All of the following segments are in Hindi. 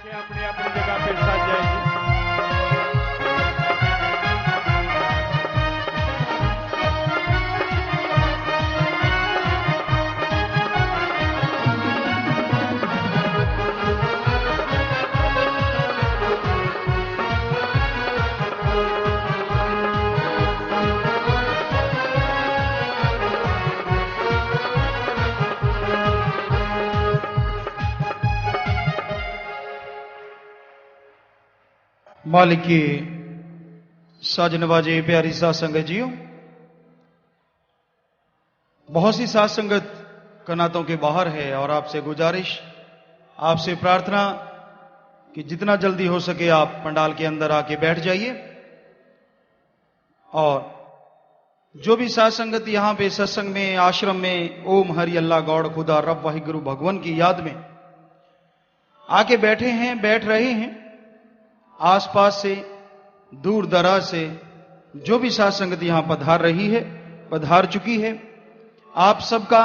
अपनी अपनी जगह पे सज जाएगी। मालिक की साज नवाजे प्यारी साध संगत जियो, बहुत सी साध संगत कनातों के बाहर है और आपसे गुजारिश, आपसे प्रार्थना कि जितना जल्दी हो सके आप पंडाल के अंदर आके बैठ जाइए। और जो भी साध संगत यहां पे सत्संग में, आश्रम में ओम हरि अल्लाह गौड़ खुदा रब वाहिगुरु भगवान की याद में आके बैठे हैं, बैठ रहे हैं, आसपास से दूर दराज से जो भी साध संगत यहां पधार रही है, पधार चुकी है, आप सबका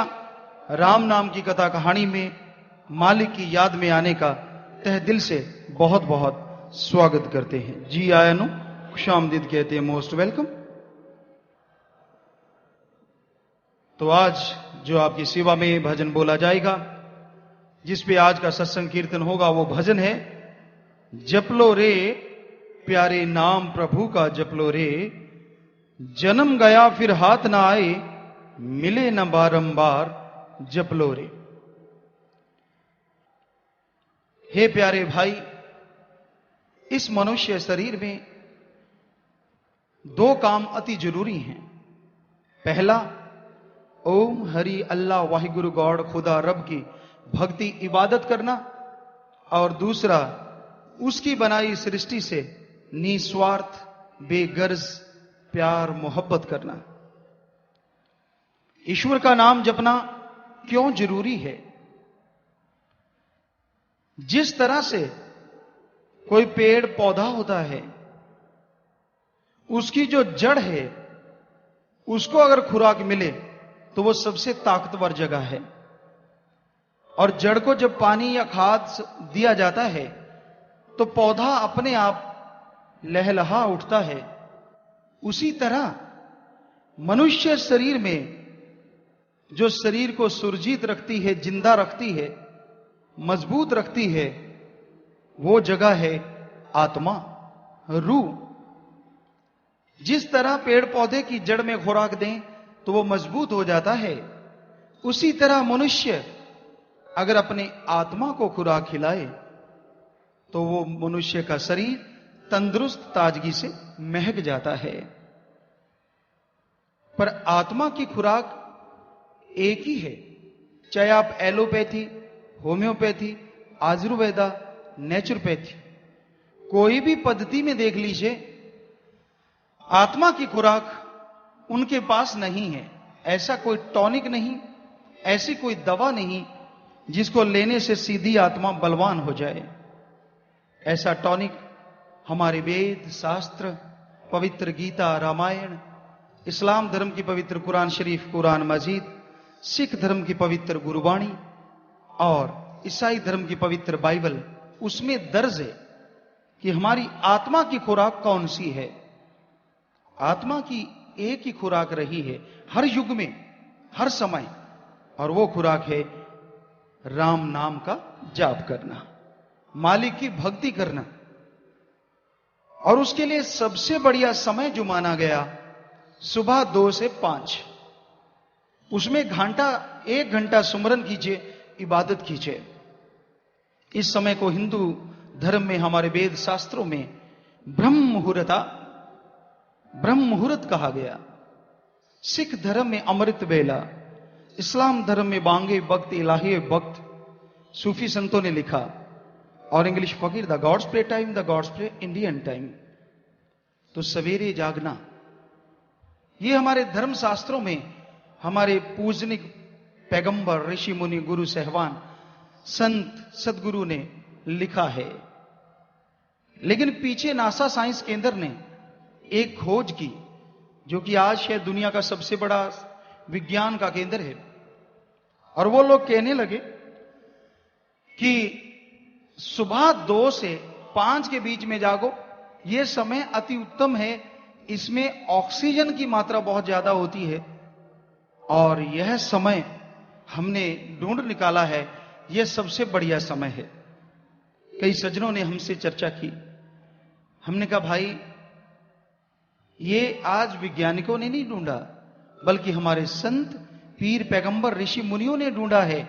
राम नाम की कथा कहानी में मालिक की याद में आने का तहे दिल से बहुत बहुत स्वागत करते हैं। जी आया नु खुशामदीद कहते हैं, मोस्ट वेलकम। तो आज जो आपकी सेवा में भजन बोला जाएगा, जिस पे आज का सत्संग कीर्तन होगा, वो भजन है जपलो रे प्यारे नाम प्रभु का जपलो रे, जन्म गया फिर हाथ ना आए, मिले न बारंबार जपलो रे। हे प्यारे भाई, इस मनुष्य शरीर में दो काम अति जरूरी हैं। पहला, ओम हरि अल्लाह वाहिगुरु गॉड खुदा रब की भक्ति इबादत करना, और दूसरा उसकी बनाई सृष्टि से निस्वार्थ बेगर्ज प्यार मोहब्बत करना। ईश्वर का नाम जपना क्यों जरूरी है? जिस तरह से कोई पेड़ पौधा होता है, उसकी जो जड़ है, उसको अगर खुराक मिले तो वो सबसे ताकतवर जगह है, और जड़ को जब पानी या खाद दिया जाता है तो पौधा अपने आप लहलहा उठता है। उसी तरह मनुष्य शरीर में जो शरीर को सुरजीत रखती है, जिंदा रखती है, मजबूत रखती है, वो जगह है आत्मा, रूह। जिस तरह पेड़ पौधे की जड़ में खुराक दें तो वो मजबूत हो जाता है, उसी तरह मनुष्य अगर अपने आत्मा को खुराक खिलाए तो वो मनुष्य का शरीर तंदुरुस्त ताजगी से महक जाता है। पर आत्मा की खुराक एक ही है, चाहे आप एलोपैथी, होम्योपैथी, आयुर्वेदा, नेचुरोपैथी, कोई भी पद्धति में देख लीजिए, आत्मा की खुराक उनके पास नहीं है। ऐसा कोई टॉनिक नहीं, ऐसी कोई दवा नहीं जिसको लेने से सीधी आत्मा बलवान हो जाए। ऐसा टॉनिक हमारे वेद शास्त्र, पवित्र गीता, रामायण, इस्लाम धर्म की पवित्र कुरान शरीफ, कुरान मजीद, सिख धर्म की पवित्र गुरुबाणी और ईसाई धर्म की पवित्र बाइबल, उसमें दर्ज है कि हमारी आत्मा की खुराक कौन सी है। आत्मा की एक ही खुराक रही है हर युग में, हर समय, और वो खुराक है राम नाम का जाप करना, मालिक की भक्ति करना। और उसके लिए सबसे बढ़िया समय जो माना गया, सुबह 2 से 5, उसमें एक घंटा सुमरन कीजिए, इबादत कीजिए। इस समय को हिंदू धर्म में, हमारे वेद शास्त्रों में ब्रह्म मुहूर्त कहा गया। सिख धर्म में अमृत बेला, इस्लाम धर्म में बांगे वक्त, इलाही वक्त, सूफी संतों ने लिखा, और इंग्लिश फकीर, the gods pray time, the gods pray Indian time. तो सवेरे जागना, ये हमारे धर्म शास्त्रों में हमारे पूजनिक पैगंबर, ऋषि मुनि, गुरु साहिबान, संत सदगुरु ने लिखा है। लेकिन पीछे नासा साइंस केंद्र ने एक खोज की, जो कि आज शायद दुनिया का सबसे बड़ा विज्ञान का केंद्र है, और वो लोग कहने लगे कि सुबह 2 से 5 के बीच में जागो। यह समय अति उत्तम है, इसमें ऑक्सीजन की मात्रा बहुत ज्यादा होती है और यह समय हमने ढूंढ निकाला है, यह सबसे बढ़िया समय है। कई सज्जनों ने हमसे चर्चा की, हमने कहा भाई ये आज वैज्ञानिकों ने नहीं ढूंढा, बल्कि हमारे संत पीर पैगंबर ऋषि मुनियों ने ढूंढा है।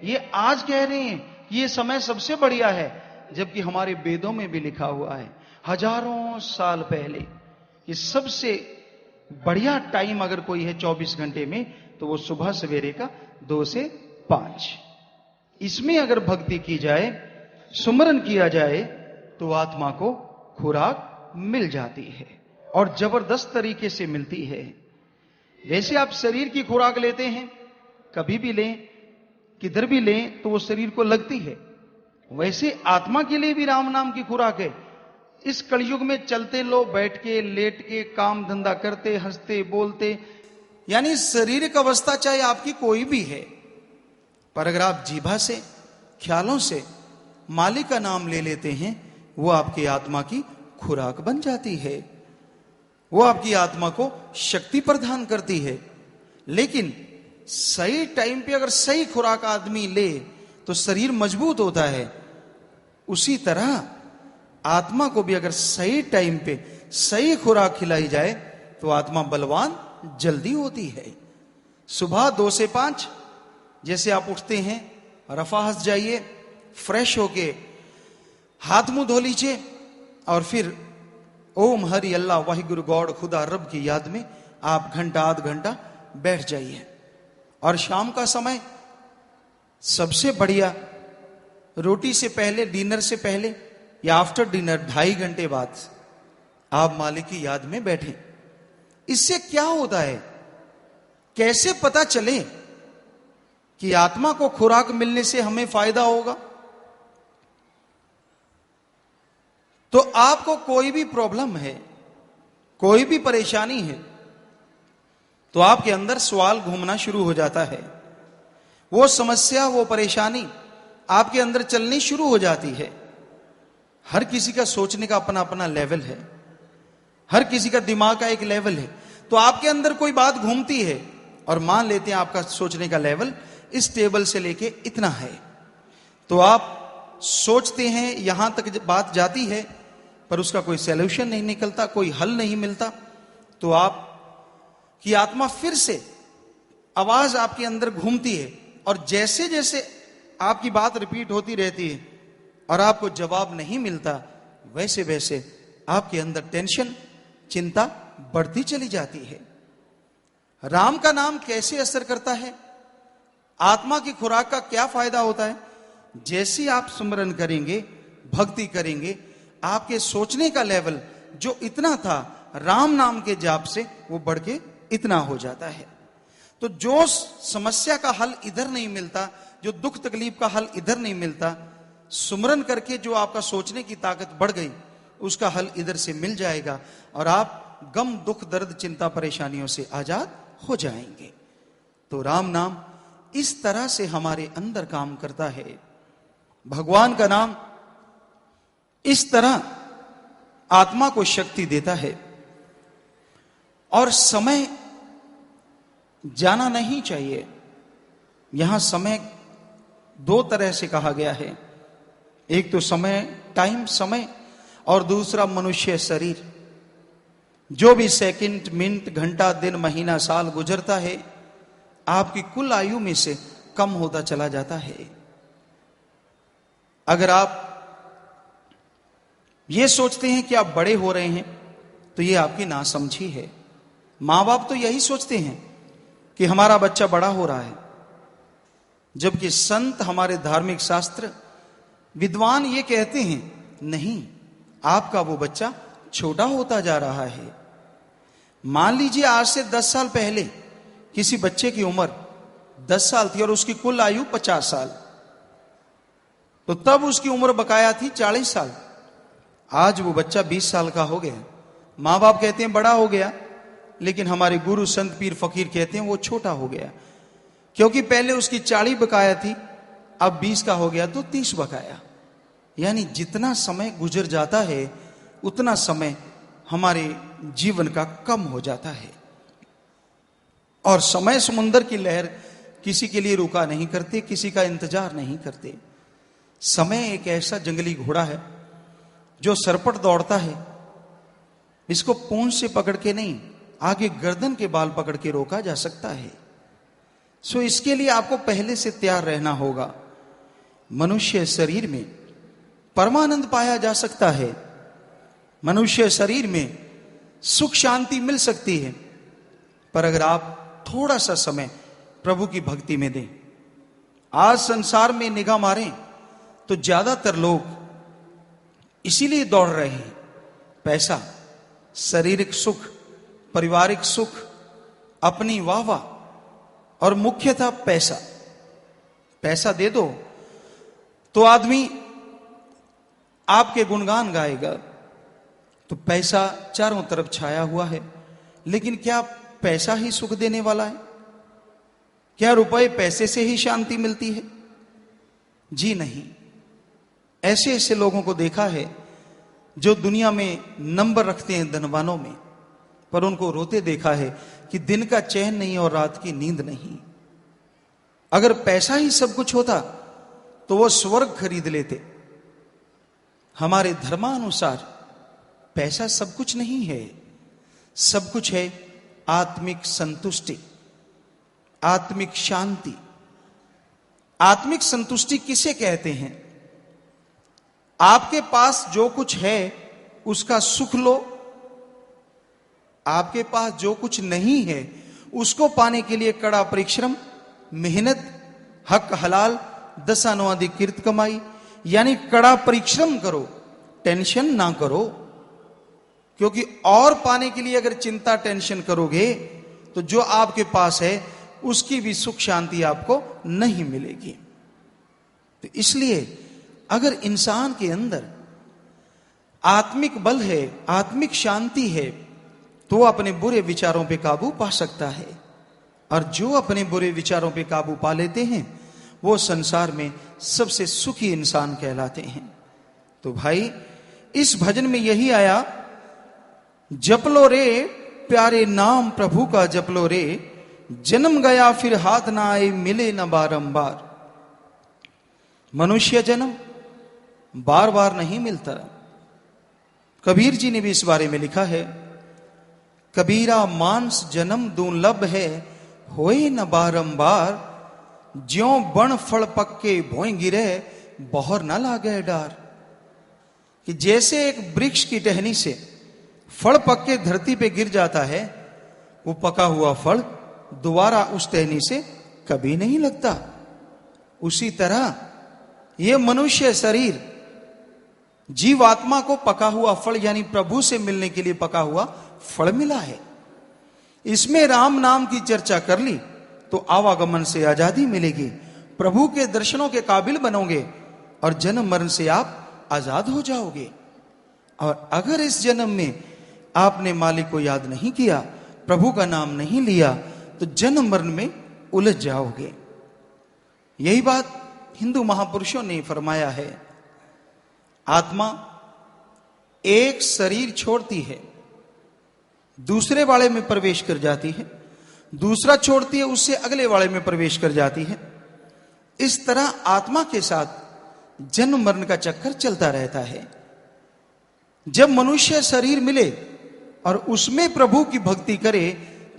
ये आज कह रहे हैं ये समय सबसे बढ़िया है, जबकि हमारे वेदों में भी लिखा हुआ है हजारों साल पहले ये सबसे बढ़िया टाइम अगर कोई है 24 घंटे में तो वो सुबह सवेरे का 2 से 5। इसमें अगर भक्ति की जाए, सुमरन किया जाए तो आत्मा को खुराक मिल जाती है और जबरदस्त तरीके से मिलती है। जैसे आप शरीर की खुराक लेते हैं, कभी भी लें किधर भी लें तो वो शरीर को लगती है, वैसे आत्मा के लिए भी राम नाम की खुराक है। इस कलयुग में चलते लो, बैठ के लेट के काम धंधा करते, हंसते बोलते, यानी शारीरिक अवस्था चाहे आपकी कोई भी है, पर अगर आप जीभा से ख्यालों से मालिक का नाम ले लेते हैं, वो आपकी आत्मा की खुराक बन जाती है, वो आपकी आत्मा को शक्ति प्रदान करती है। लेकिन सही टाइम पे अगर सही खुराक आदमी ले तो शरीर मजबूत होता है, उसी तरह आत्मा को भी अगर सही टाइम पे सही खुराक खिलाई जाए तो आत्मा बलवान जल्दी होती है। सुबह 2 से 5 जैसे आप उठते हैं, रफाहस जाइए, फ्रेश होके हाथ मुंह धो लीजिए और फिर ओम हरि अल्लाह वाहिगुरु गॉड खुदा रब की याद में आप घंटा आध घंटा बैठ जाइए। और शाम का समय सबसे बढ़िया, रोटी से पहले, डिनर से पहले या आफ्टर डिनर 2.5 घंटे बाद आप मालिक की याद में बैठें। इससे क्या होता है, कैसे पता चले कि आत्मा को खुराक मिलने से हमें फायदा होगा? तो आपको कोई भी प्रॉब्लम है, कोई भी परेशानी है, तो आपके अंदर सवाल घूमना शुरू हो जाता है। वो समस्या, वो परेशानी आपके अंदर चलनी शुरू हो जाती है। हर किसी का सोचने का अपना अपना लेवल है, हर किसी का दिमाग का एक लेवल है। तो आपके अंदर कोई बात घूमती है और मान लेते हैं आपका सोचने का लेवल इस टेबल से लेके इतना है, तो आप सोचते हैं यहां तक बात जाती है, पर उसका कोई सॉल्यूशन नहीं निकलता, कोई हल नहीं मिलता। तो आप की आत्मा फिर से आवाज आपके अंदर घूमती है और जैसे जैसे आपकी बात रिपीट होती रहती है और आपको जवाब नहीं मिलता, वैसे वैसे आपके अंदर टेंशन, चिंता बढ़ती चली जाती है। राम का नाम कैसे असर करता है, आत्मा की खुराक का क्या फायदा होता है? जैसे आप सुमरन करेंगे, भक्ति करेंगे, आपके सोचने का लेवल जो इतना था राम नाम के जाप से वो बढ़ के इतना हो जाता है। तो जो समस्या का हल इधर नहीं मिलता, जो दुख तकलीफ का हल इधर नहीं मिलता, सुमरन करके जो आपका सोचने की ताकत बढ़ गई, उसका हल इधर से मिल जाएगा और आप गम, दुख, दर्द, चिंता, परेशानियों से आजाद हो जाएंगे। तो राम नाम इस तरह से हमारे अंदर काम करता है। भगवान का नाम इस तरह आत्मा को शक्ति देता है। और समय जाना नहीं चाहिए। यहां समय 2 तरह से कहा गया है, एक तो समय, टाइम, समय, और दूसरा मनुष्य शरीर। जो भी सेकंड, मिनट, घंटा, दिन, महीना, साल गुजरता है, आपकी कुल आयु में से कम होता चला जाता है। अगर आप ये सोचते हैं कि आप बड़े हो रहे हैं, तो ये आपकी नासमझी है। मां बाप तो यही सोचते हैं कि हमारा बच्चा बड़ा हो रहा है, जबकि संत, हमारे धार्मिक शास्त्र, विद्वान ये कहते हैं नहीं, आपका वो बच्चा छोटा होता जा रहा है। मान लीजिए आज से 10 साल पहले किसी बच्चे की उम्र 10 साल थी और उसकी कुल आयु 50 साल, तो तब उसकी उम्र बकाया थी 40 साल। आज वो बच्चा 20 साल का हो गया। मां बाप कहते हैं बड़ा हो गया, लेकिन हमारे गुरु, संत, पीर, फकीर कहते हैं वो छोटा हो गया, क्योंकि पहले उसकी 40 बकाया थी, अब 20 का हो गया तो 30 बकाया। यानी जितना समय गुजर जाता है उतना समय हमारे जीवन का कम हो जाता है। और समय समुंदर की लहर किसी के लिए रुका नहीं करते, किसी का इंतजार नहीं करते। समय एक ऐसा जंगली घोड़ा है जो सरपट दौड़ता है, इसको पूंछ से पकड़ के नहीं, आगे गर्दन के बाल पकड़ के रोका जा सकता है। सो इसके लिए आपको पहले से तैयार रहना होगा। मनुष्य शरीर में परमानंद पाया जा सकता है, मनुष्य शरीर में सुख शांति मिल सकती है, पर अगर आप थोड़ा सा समय प्रभु की भक्ति में दें। आज संसार में निगाह मारें तो ज्यादातर लोग इसीलिए दौड़ रहे हैं, पैसा, शारीरिक सुख, पारिवारिक सुख, अपनी वाहवाह, और मुख्यतः पैसा। पैसा दे दो तो आदमी आपके गुणगान गाएगा, तो पैसा चारों तरफ छाया हुआ है। लेकिन क्या पैसा ही सुख देने वाला है? क्या रुपए पैसे से ही शांति मिलती है? जी नहीं। ऐसे ऐसे लोगों को देखा है जो दुनिया में नंबर रखते हैं धनवानों में, पर उनको रोते देखा है कि दिन का चैन नहीं और रात की नींद नहीं। अगर पैसा ही सब कुछ होता तो वो स्वर्ग खरीद लेते। हमारे धर्मानुसार पैसा सब कुछ नहीं है, सब कुछ है आत्मिक संतुष्टि, आत्मिक शांति। आत्मिक संतुष्टि किसे कहते हैं? आपके पास जो कुछ है उसका सुख लो, आपके पास जो कुछ नहीं है उसको पाने के लिए कड़ा परिश्रम, मेहनत, हक हलाल, दशानुवादी किर्त कमाई, यानी कड़ा परिश्रम करो, टेंशन ना करो। क्योंकि और पाने के लिए अगर चिंता टेंशन करोगे तो जो आपके पास है उसकी भी सुख शांति आपको नहीं मिलेगी। तो इसलिए अगर इंसान के अंदर आत्मिक बल है, आत्मिक शांति है, तो वो अपने बुरे विचारों पे काबू पा सकता है। और जो अपने बुरे विचारों पे काबू पा लेते हैं वो संसार में सबसे सुखी इंसान कहलाते हैं। तो भाई इस भजन में यही आया, जप लो रे प्यारे नाम प्रभु का जप लो रे, जन्म गया फिर हाथ ना आए मिले न बारंबार। मनुष्य जन्म बार बार नहीं मिलता। कबीर जी ने भी इस बारे में लिखा है, कबीरा मानस जन्म दुर्लभ है होए न बारंबार, ज्यों बण फल पक्के भोए गिरे बहर न लागे डार। कि जैसे एक वृक्ष की टहनी से फल पक्के धरती पे गिर जाता है, वो पका हुआ फल दोबारा उस टहनी से कभी नहीं लगता, उसी तरह ये मनुष्य शरीर जीवात्मा को पका हुआ फल यानी प्रभु से मिलने के लिए पका हुआ फल मिला है। इसमें राम नाम की चर्चा कर ली तो आवागमन से आजादी मिलेगी, प्रभु के दर्शनों के काबिल बनोगे और जन्म मरण से आप आजाद हो जाओगे। और अगर इस जन्म में आपने मालिक को याद नहीं किया, प्रभु का नाम नहीं लिया, तो जन्म मरण में उलझ जाओगे। यही बात हिंदू महापुरुषों ने फरमाया है। आत्मा एक शरीर छोड़ती है, दूसरे वाले में प्रवेश कर जाती है, दूसरा छोड़ती है, उससे अगले वाले में प्रवेश कर जाती है। इस तरह आत्मा के साथ जन्म मरण का चक्कर चलता रहता है। जब मनुष्य शरीर मिले और उसमें प्रभु की भक्ति करे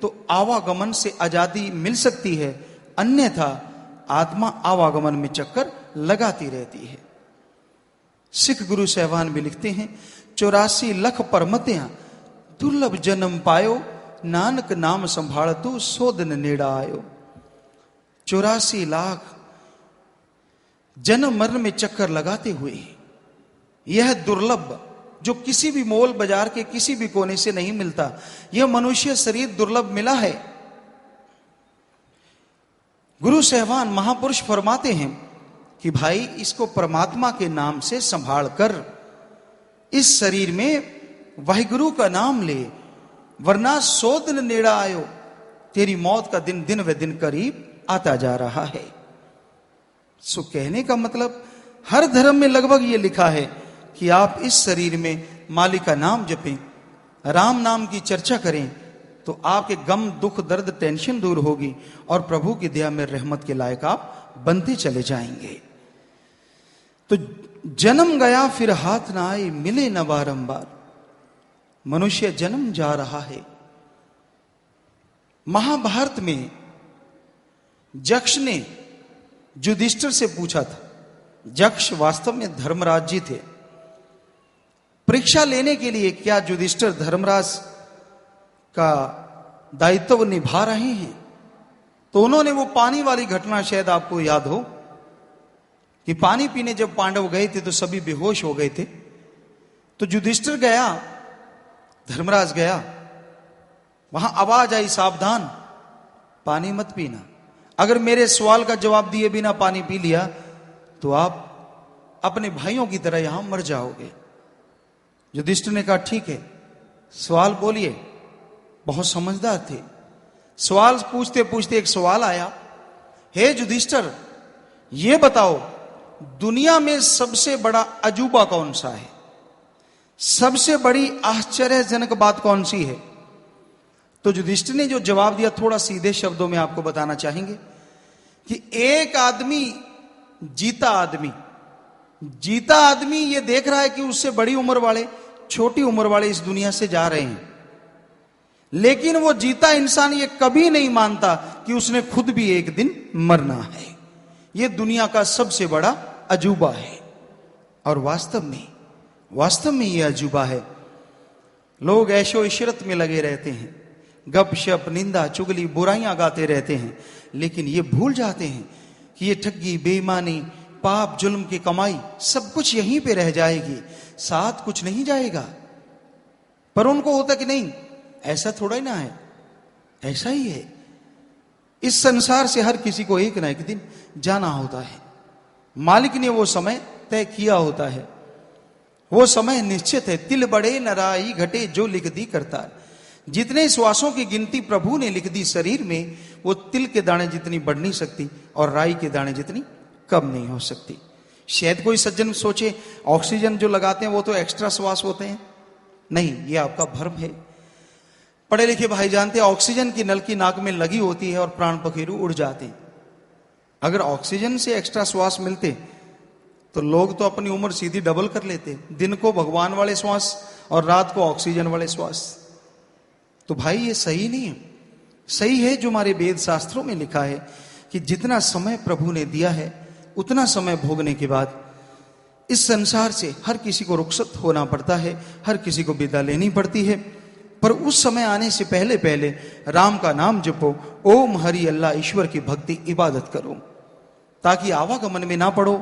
तो आवागमन से आजादी मिल सकती है, अन्यथा आत्मा आवागमन में चक्कर लगाती रहती है। सिख गुरु सहवान भी लिखते हैं, 84 लख परमत्या दुर्लभ जन्म पायो, नानक नाम संभालतु सो दिन नेड़ा आयो। 84 लाख जन्म मरण में चक्कर लगाते हुए यह दुर्लभ, जो किसी भी मोल बाजार के किसी भी कोने से नहीं मिलता, यह मनुष्य शरीर दुर्लभ मिला है। गुरु सहवान महापुरुष फरमाते हैं कि भाई इसको परमात्मा के नाम से संभाल कर इस शरीर में वाहिगुरु का नाम ले, वरना 100 दिन नेड़ा आयो, तेरी मौत का दिन दिन व दिन करीब आता जा रहा है। सो कहने का मतलब हर धर्म में लगभग ये लिखा है कि आप इस शरीर में मालिक का नाम जपें, राम नाम की चर्चा करें, तो आपके गम, दुख, दर्द, टेंशन दूर होगी और प्रभु की दया में रहमत के लायक आप बनते चले जाएंगे। तो जन्म गया फिर हाथ ना आए, मिले न बारंबार। मनुष्य जन्म जा रहा है। महाभारत में यक्ष ने युधिष्ठिर से पूछा था, यक्ष वास्तव में धर्मराज जी थे, परीक्षा लेने के लिए क्या युधिष्ठिर धर्मराज का दायित्व निभा रहे हैं। तो उन्होंने वो पानी वाली घटना, शायद आपको याद हो, कि पानी पीने जब पांडव गए थे तो सभी बेहोश हो गए थे। तो युधिष्ठिर गया, धर्मराज गया, वहां आवाज आई, सावधान, पानी मत पीना। अगर मेरे सवाल का जवाब दिए बिना पानी पी लिया तो आप अपने भाइयों की तरह यहां मर जाओगे। युधिष्ठिर ने कहा ठीक है, सवाल बोलिए। बहुत समझदार थे। सवाल पूछते पूछते एक सवाल आया, हे युधिष्ठिर, ये बताओ दुनिया में सबसे बड़ा अजूबा कौन सा है? सबसे बड़ी आश्चर्यजनक बात कौन सी है? तो युधिष्ठिर ने जो जवाब दिया, थोड़ा सीधे शब्दों में आपको बताना चाहेंगे कि एक आदमी, जीता आदमी ये देख रहा है कि उससे बड़ी उम्र वाले, छोटी उम्र वाले इस दुनिया से जा रहे हैं, लेकिन वो जीता इंसान ये कभी नहीं मानता कि उसने खुद भी एक दिन मरना है। ये दुनिया का सबसे बड़ा अजूबा है। और वास्तव में ये अजूबा है। लोग ऐशो इशरत में लगे रहते हैं, गपशप, निंदा, चुगली, बुराइयां गाते रहते हैं, लेकिन ये भूल जाते हैं कि ये ठगी, बेईमानी, पाप, जुल्म की कमाई सब कुछ यहीं पे रह जाएगी, साथ कुछ नहीं जाएगा। पर उनको होता कि नहीं, ऐसा थोड़ा ही ना है, ऐसा ही है। इस संसार से हर किसी को एक ना एक दिन जाना होता है। मालिक ने वो समय तय किया होता है, वो समय निश्चित है। तिल बड़े नराई घटे जो लिख दी करता। जितने श्वासों की गिनती प्रभु ने लिख दी शरीर में, वो तिल के दाने जितनी बढ़ नहीं सकती और राई के दाने जितनी कम नहीं हो सकती। शायद कोई सज्जन सोचे ऑक्सीजन जो लगाते हैं वो तो एक्स्ट्रा श्वास होते हैं। नहीं, ये आपका भ्रम है। पढ़े लिखे भाई जानते हैं, ऑक्सीजन की नलकी नाक में लगी होती है और प्राण पखेरु उड़ जाते हैं। अगर ऑक्सीजन से एक्स्ट्रा श्वास मिलते तो लोग तो अपनी उम्र सीधी डबल कर लेते, दिन को भगवान वाले श्वास और रात को ऑक्सीजन वाले श्वास। तो भाई ये सही नहीं है। सही है जो हमारे वेद शास्त्रों में लिखा है कि जितना समय प्रभु ने दिया है उतना समय भोगने के बाद इस संसार से हर किसी को रुखसत होना पड़ता है, हर किसी को विदा लेनी पड़ती है। पर उस समय आने से पहले पहले राम का नाम जपो, ओम हरि अल्लाह, ईश्वर की भक्ति, इबादत करो, ताकि आवागमन में ना पड़ो,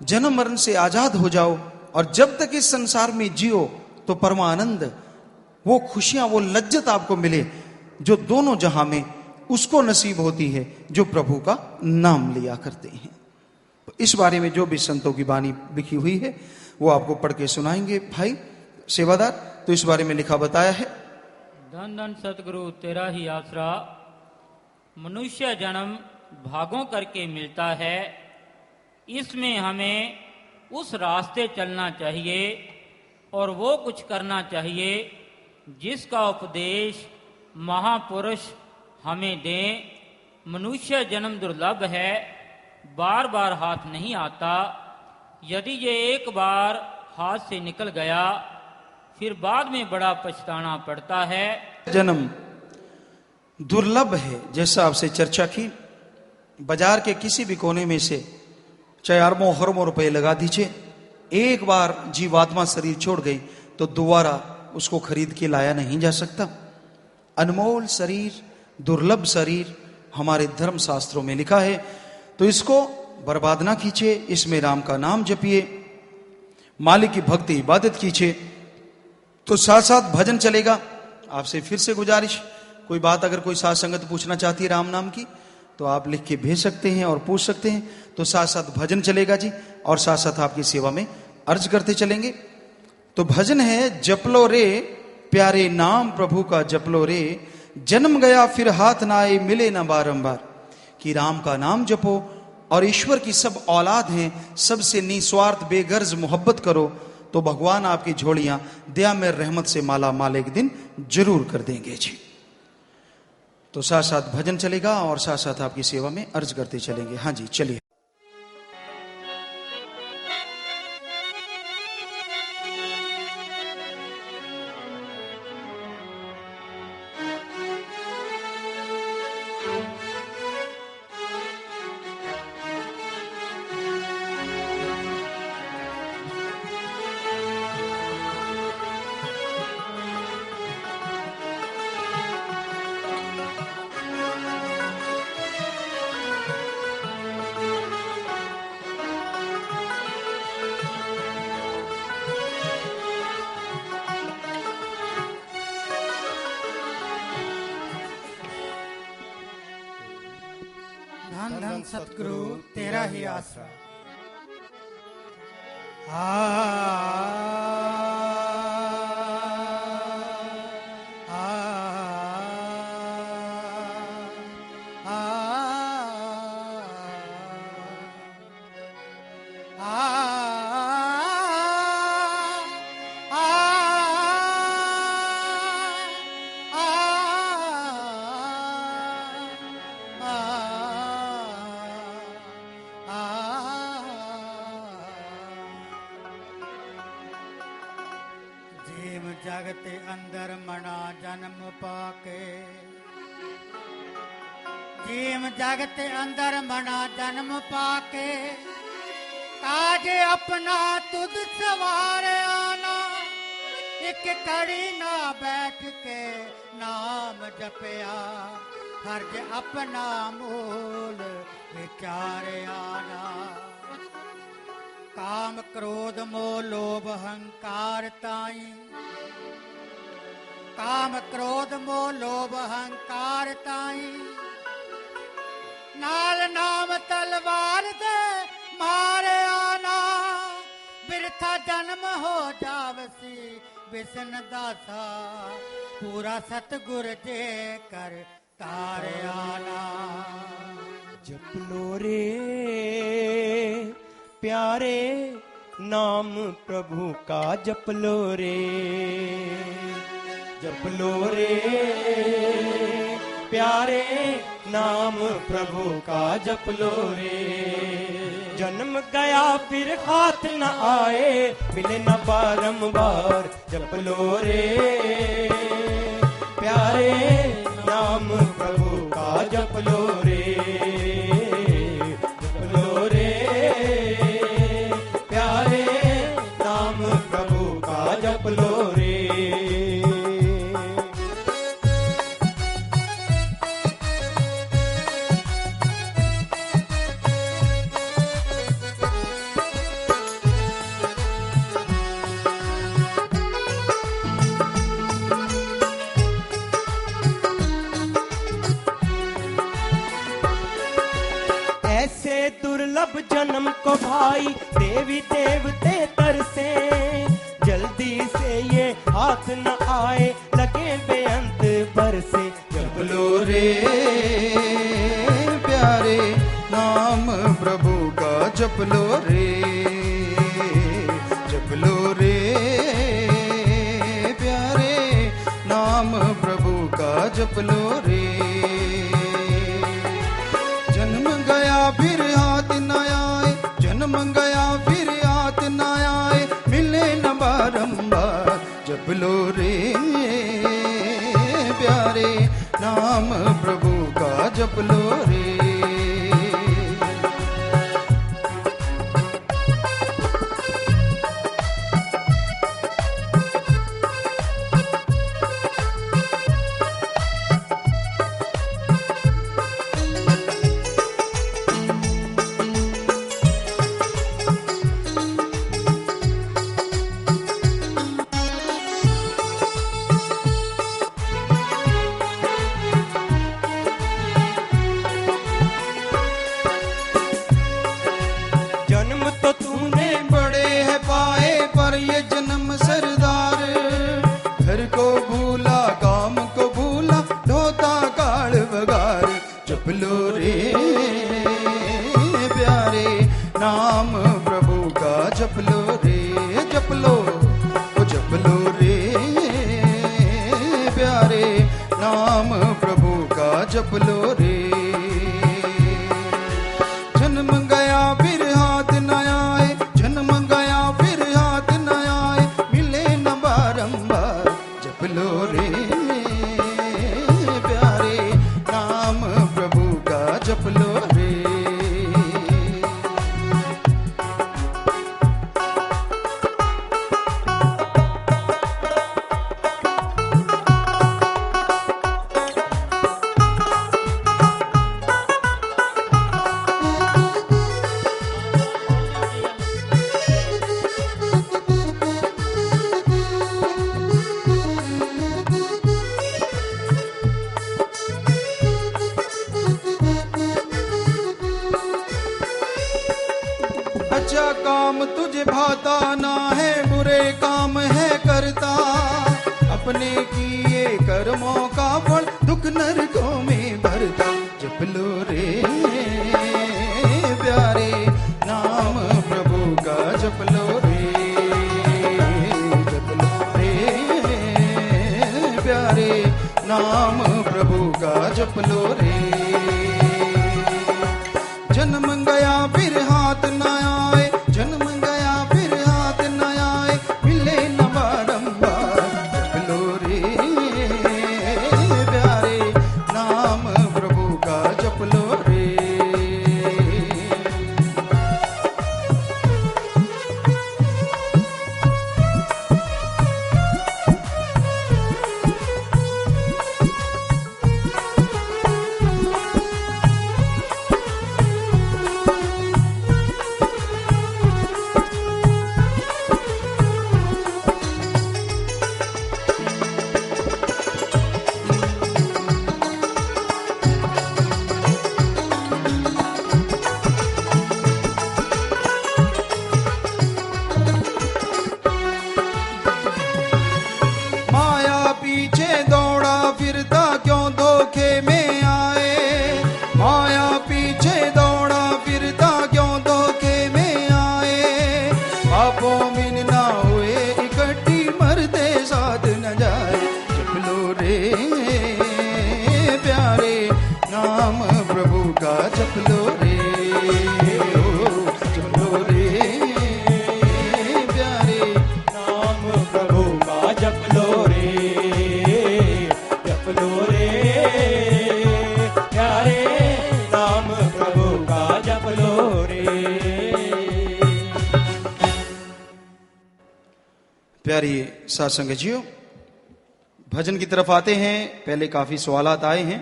जन्म मरण से आजाद हो जाओ। और जब तक इस संसार में जियो तो परमानंद, वो खुशियां, वो लज्जत आपको मिले जो दोनों जहां में उसको नसीब होती है जो प्रभु का नाम लिया करते हैं। तो इस बारे में जो भी संतों की वाणी लिखी हुई है वो आपको पढ़ के सुनाएंगे भाई सेवादार। तो इस बारे में लिखा बताया है, धन धन सतगुरु तेरा ही आसरा, मनुष्य जन्म भागों करके मिलता है, इसमें हमें उस रास्ते चलना चाहिए और वो कुछ करना चाहिए जिसका उपदेश महापुरुष हमें दें। मनुष्य जन्म दुर्लभ है, बार बार हाथ नहीं आता। यदि ये एक बार हाथ से निकल गया फिर बाद में बड़ा पछताना पड़ता है। जन्म दुर्लभ है, जैसा आपसे चर्चा की। बाजार के किसी भी कोने में से चाहे अरबों रुपए लगा दीजिए, एक बार जीवात्मा शरीर छोड़ गई तो दोबारा उसको खरीद के लाया नहीं जा सकता। अनमोल शरीर, दुर्लभ शरीर हमारे धर्म शास्त्रों में लिखा है, तो इसको बर्बाद ना कीजिए। इसमें राम का नाम जपिए, मालिक की भक्ति इबादत कीजिए, तो साथ साथ भजन चलेगा। आपसे फिर से गुजारिश, कोई बात अगर कोई साथ संगत पूछना चाहती है राम नाम की तो आप लिख के भेज सकते हैं और पूछ सकते हैं। तो साथ साथ भजन चलेगा जी, और साथ साथ आपकी सेवा में अर्ज करते चलेंगे। तो भजन है, जपलो रे प्यारे नाम प्रभु का जपलो रे, जन्म गया फिर हाथ ना आए, मिले ना बारंबार। कि राम का नाम जपो, और ईश्वर की सब औलाद हैं, सबसे निस्वार्थ बेगर्ज मोहब्बत करो तो भगवान आपकी झोलियां दया में रहमत से माला माल एक दिन जरूर कर देंगे जी। तो साथ साथ भजन चलेगा और साथ साथ आपकी सेवा में अर्ज करते चलेंगे। हाँ जी चलिए। धन धन सतगुरु तेरा ही आसरा। जगत अंदर मना जन्म पाके, जीव जगत अंदर मना जन्म पाके, काज अपना तुझ सवार आना, एक कड़ी ना बैठ के नाम जपया, हर्ज अपना मूल विचार आना। काम क्रोध मोह लोभ अहंकार ताई, काम क्रोध मोह लोभ अहंकार ताई, नाल नाम तलवार दे मारे आना, बिरथा जन्म हो जावसी बिसन दासा, पूरा सतगुर जे कर तारे आना। जप लो रे प्यारे नाम प्रभु का, जप लो रे, जप लो रे प्यारे नाम प्रभु का, जप लो रे। जन्म गया फिर हाथ न आए, मिले न बारंबार, जप लो रे प्यारे नाम प्रभु का, जप लो रे, जप लो रे प्यारे नाम प्रभु का, जप लो रे। दुर्लभ जन्म को भाई देवी देवते तरसे, जल्दी से ये हाथ न आए, लगे बेअंत बरसे। जप लो रे प्यारे नाम प्रभु का, जप लो रे, जप लो रे प्यारे नाम प्रभु का, जप लो रे। जन्म गया फिर हाथ न आए, जन्म गया फिर हाथ न आए, मिले न बारंबार, जप लो रे प्यारे नाम प्रभु का, जप लो रे। लो रे। जन्म गया फिर हाथ न आए, जन्म गया फिर हाथ न आए, मिले न बारंबार जप लो रे प्यारे, नाम प्रभु का जप लो रे। अच्छा काम तुझे भाता ना है, बुरे काम है करता, अपने किए कर्मों का फल दुख नरकों में भरता। जप लो रे प्यारे, नाम प्रभु का जप लो रे, जप लो रे प्यारे, नाम प्रभु का जप लो रे। जन्म गया फिर हाथ न आए, जन्म गया फिर हाथ न आए, मिले न बारंबार जप लो रे प्यारे, नाम प्रभु का जप लो रे। माया पीछे दौड़ा फिरता क्यों धोखे में आए, माया पीछे दौड़ा फिरता क्यों धोखे में आए, पापों में ना हुए इकट्ठी मरते साथ न जाए। जप लो रे प्यारे, नाम प्रभु का जप लो रे, जप लो रे प्यारे, नाम प्रभु का जप लो रे, जप लो रे प्यारे, नाम प्रभु का जप लो रे। प्यारी साथ संगतियों, भजन की तरफ आते हैं। पहले काफी सवालात आए हैं,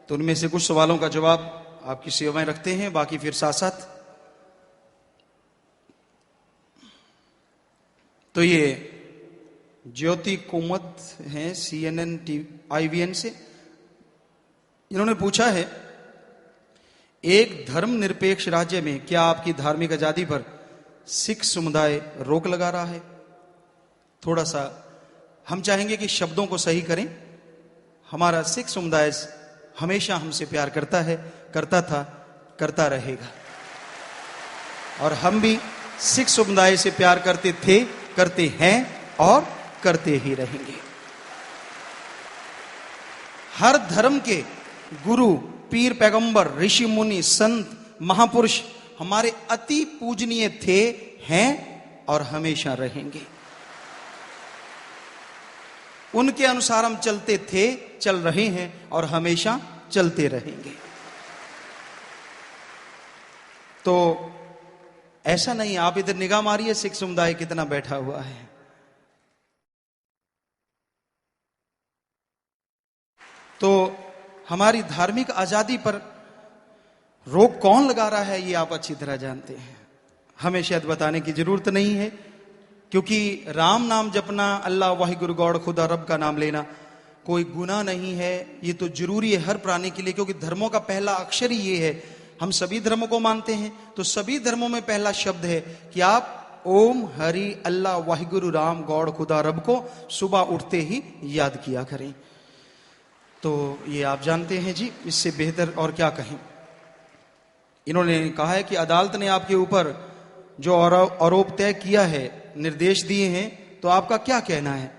तो उनमें से कुछ सवालों का जवाब आपकी सेवा में रखते हैं, बाकी फिर साथ साथ। तो ये ज्योति कुमत हैं CNN IVN से, इन्होंने पूछा है, एक धर्मनिरपेक्ष राज्य में क्या आपकी धार्मिक आजादी पर सिख समुदाय रोक लगा रहा है? थोड़ा सा हम चाहेंगे कि शब्दों को सही करें। हमारा सिख समुदाय हमेशा हमसे प्यार करता है, करता था, करता रहेगा, और हम भी सिख समुदाय से प्यार करते थे, करते हैं और करते ही रहेंगे। हर धर्म के गुरु, पीर, पैगंबर, ऋषि, मुनि, संत, महापुरुष हमारे अति पूजनीय थे, हैं और हमेशा रहेंगे। उनके अनुसार हम चलते थे, चल रहे हैं और हमेशा चलते रहेंगे। तो ऐसा नहीं, आप इधर निगाह मारिए, सिख समुदाय कितना बैठा हुआ है। तो हमारी धार्मिक आजादी पर रोक कौन लगा रहा है, ये आप अच्छी तरह जानते हैं। हमें शायद बताने की जरूरत नहीं है, क्योंकि राम नाम जपना, अल्लाह वाहिगुरु गौड़ खुदा रब का नाम लेना कोई गुनाह नहीं है। ये तो जरूरी है हर प्राणी के लिए, क्योंकि धर्मों का पहला अक्षर ही ये है। हम सभी धर्मों को मानते हैं, तो सभी धर्मों में पहला शब्द है कि आप ओम हरि अल्लाह वाहिगुरु राम गौड़ खुदा रब को सुबह उठते ही याद किया करें। तो ये आप जानते हैं जी, इससे बेहतर और क्या कहें। इन्होंने कहा है कि अदालत ने आपके ऊपर जो आरोप तय किया है, निर्देश दिए हैं, तो आपका क्या कहना है?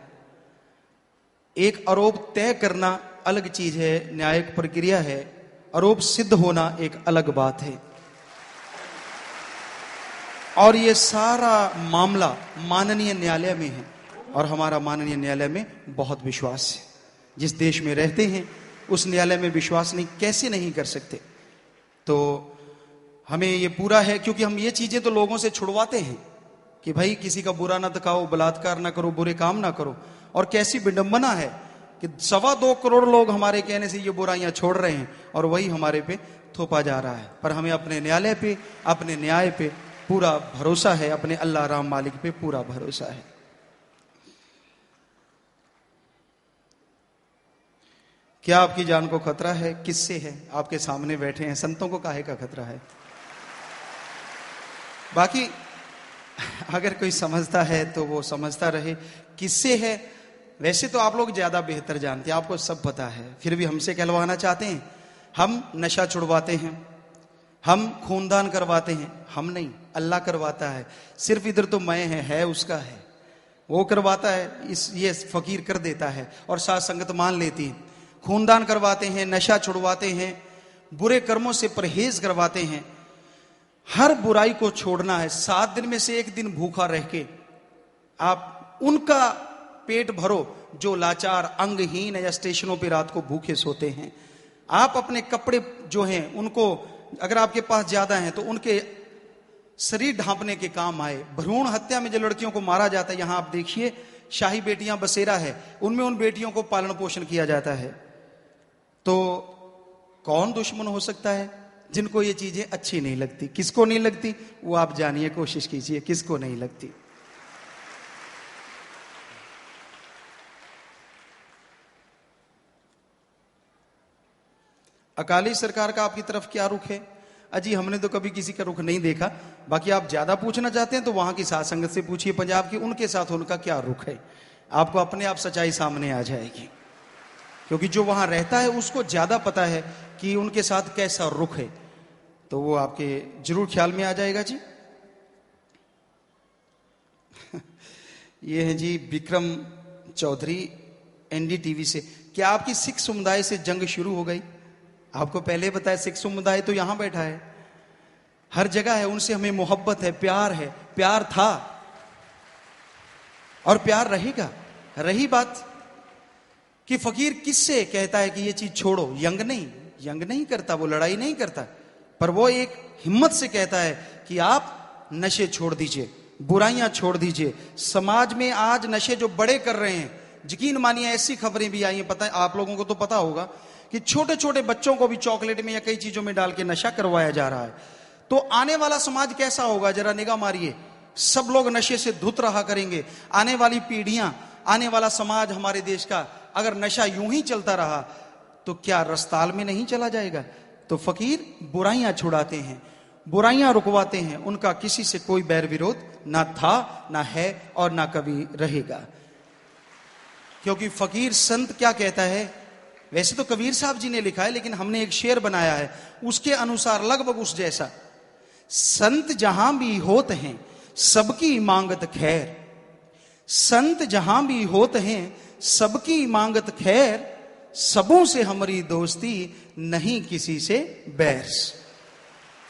एक आरोप तय करना अलग चीज है, न्यायिक प्रक्रिया है, आरोप सिद्ध होना एक अलग बात है। और ये सारा मामला माननीय न्यायालय में है और हमारा माननीय न्यायालय में बहुत विश्वास है। जिस देश में रहते हैं उस न्यायालय में विश्वास नहीं कैसे नहीं कर सकते। तो हमें ये पूरा है, क्योंकि हम ये चीजें तो लोगों से छुड़वाते हैं कि भाई किसी का बुरा ना दिखाओ, बलात्कार ना करो, बुरे काम ना करो। और कैसी विडंबना है कि 2.25 करोड़ लोग हमारे कहने से ये बुराइयां छोड़ रहे हैं और वही हमारे पे थोपा जा रहा है। पर हमें अपने न्यायालय पे, अपने न्याय पे पूरा भरोसा है, अपने अल्लाह राम मालिक पे पूरा भरोसा है। क्या आपकी जान को खतरा है? किससे है? आपके सामने बैठे हैं, संतों को काहे का खतरा है? बाकी अगर कोई समझता है तो वो समझता रहे। किससे है? वैसे तो आप लोग ज्यादा बेहतर जानते हैं, आपको सब पता है, फिर भी हमसे कहलवाना चाहते हैं। हम नशा छुड़वाते हैं, हम खूनदान करवाते हैं, हम नहीं, अल्लाह करवाता है। सिर्फ इधर तो मैं है उसका है, वो करवाता है, ये फकीर कर देता है और साथ संगत मान लेती है। खूनदान करवाते हैं, नशा छुड़वाते हैं, बुरे कर्मों से परहेज करवाते हैं। हर बुराई को छोड़ना है। 7 दिन में से 1 दिन भूखा रह के आप उनका पेट भरो जो लाचार, अंगहीन या स्टेशनों पे रात को भूखे सोते हैं। आप अपने कपड़े जो हैं उनको, अगर आपके पास ज्यादा हैं तो उनके शरीर ढांपने के काम आए। भ्रूण हत्या में जो लड़कियों को मारा जाता है, यहां आप देखिए शाही बेटियां बसेरा है, उनमें उन बेटियों को पालन पोषण किया जाता है। तो कौन दुश्मन हो सकता है जिनको ये चीजें अच्छी नहीं लगती? किसको नहीं लगती वो आप जानिए, कोशिश कीजिए किसको नहीं लगती। अकाली सरकार का आपकी तरफ क्या रुख है? अजी हमने तो कभी किसी का रुख नहीं देखा। बाकी आप ज्यादा पूछना चाहते हैं तो वहां की साथ संगत से पूछिए पंजाब की, उनके साथ उनका क्या रुख है, आपको अपने आप सच्चाई सामने आ जाएगी। क्योंकि जो वहां रहता है उसको ज्यादा पता है कि उनके साथ कैसा रुख है, तो वो आपके जरूर ख्याल में आ जाएगा जी। ये है जी विक्रम चौधरी एनडीटीवी से। क्या आपकी सिख समुदाय से जंग शुरू हो गई? आपको पहले बताया सिख समुदाय तो यहां बैठा है, हर जगह है, उनसे हमें मोहब्बत है, प्यार था और प्यार रहेगा। रही बात कि फकीर किससे कहता है कि ये चीज छोड़ो, यंग नहीं करता, वो लड़ाई नहीं करता, पर वो एक हिम्मत से कहता है कि आप नशे छोड़ दीजिए, बुराइयां छोड़ दीजिए। समाज में आज नशे जो बड़े कर रहे हैं, यकीन मानिए ऐसी खबरें भी आई हैं, पता है आप लोगों को तो पता होगा कि छोटे छोटे बच्चों को भी चॉकलेट में या कई चीजों में डाल के नशा करवाया जा रहा है। तो आने वाला समाज कैसा होगा जरा निगाह मारिए। सब लोग नशे से धुत रहा करेंगे। आने वाली पीढ़ियां, आने वाला समाज हमारे देश का अगर नशा यूं ही चलता रहा तो क्या रस्ताल में नहीं चला जाएगा? तो फकीर बुराइयां छुड़ाते हैं, बुराइयां रुकवाते हैं, उनका किसी से कोई बैर विरोध ना था, ना है और ना कभी रहेगा। क्योंकि फकीर संत क्या कहता है, वैसे तो कबीर साहब जी ने लिखा है लेकिन हमने एक शेर बनाया है उसके अनुसार, लगभग उस जैसा। संत जहां भी होत हैं सबकी मांगत खैर, संत जहां भी होत हैं सबकी मांगत खैर, सबों से हमारी दोस्ती नहीं किसी से बैर।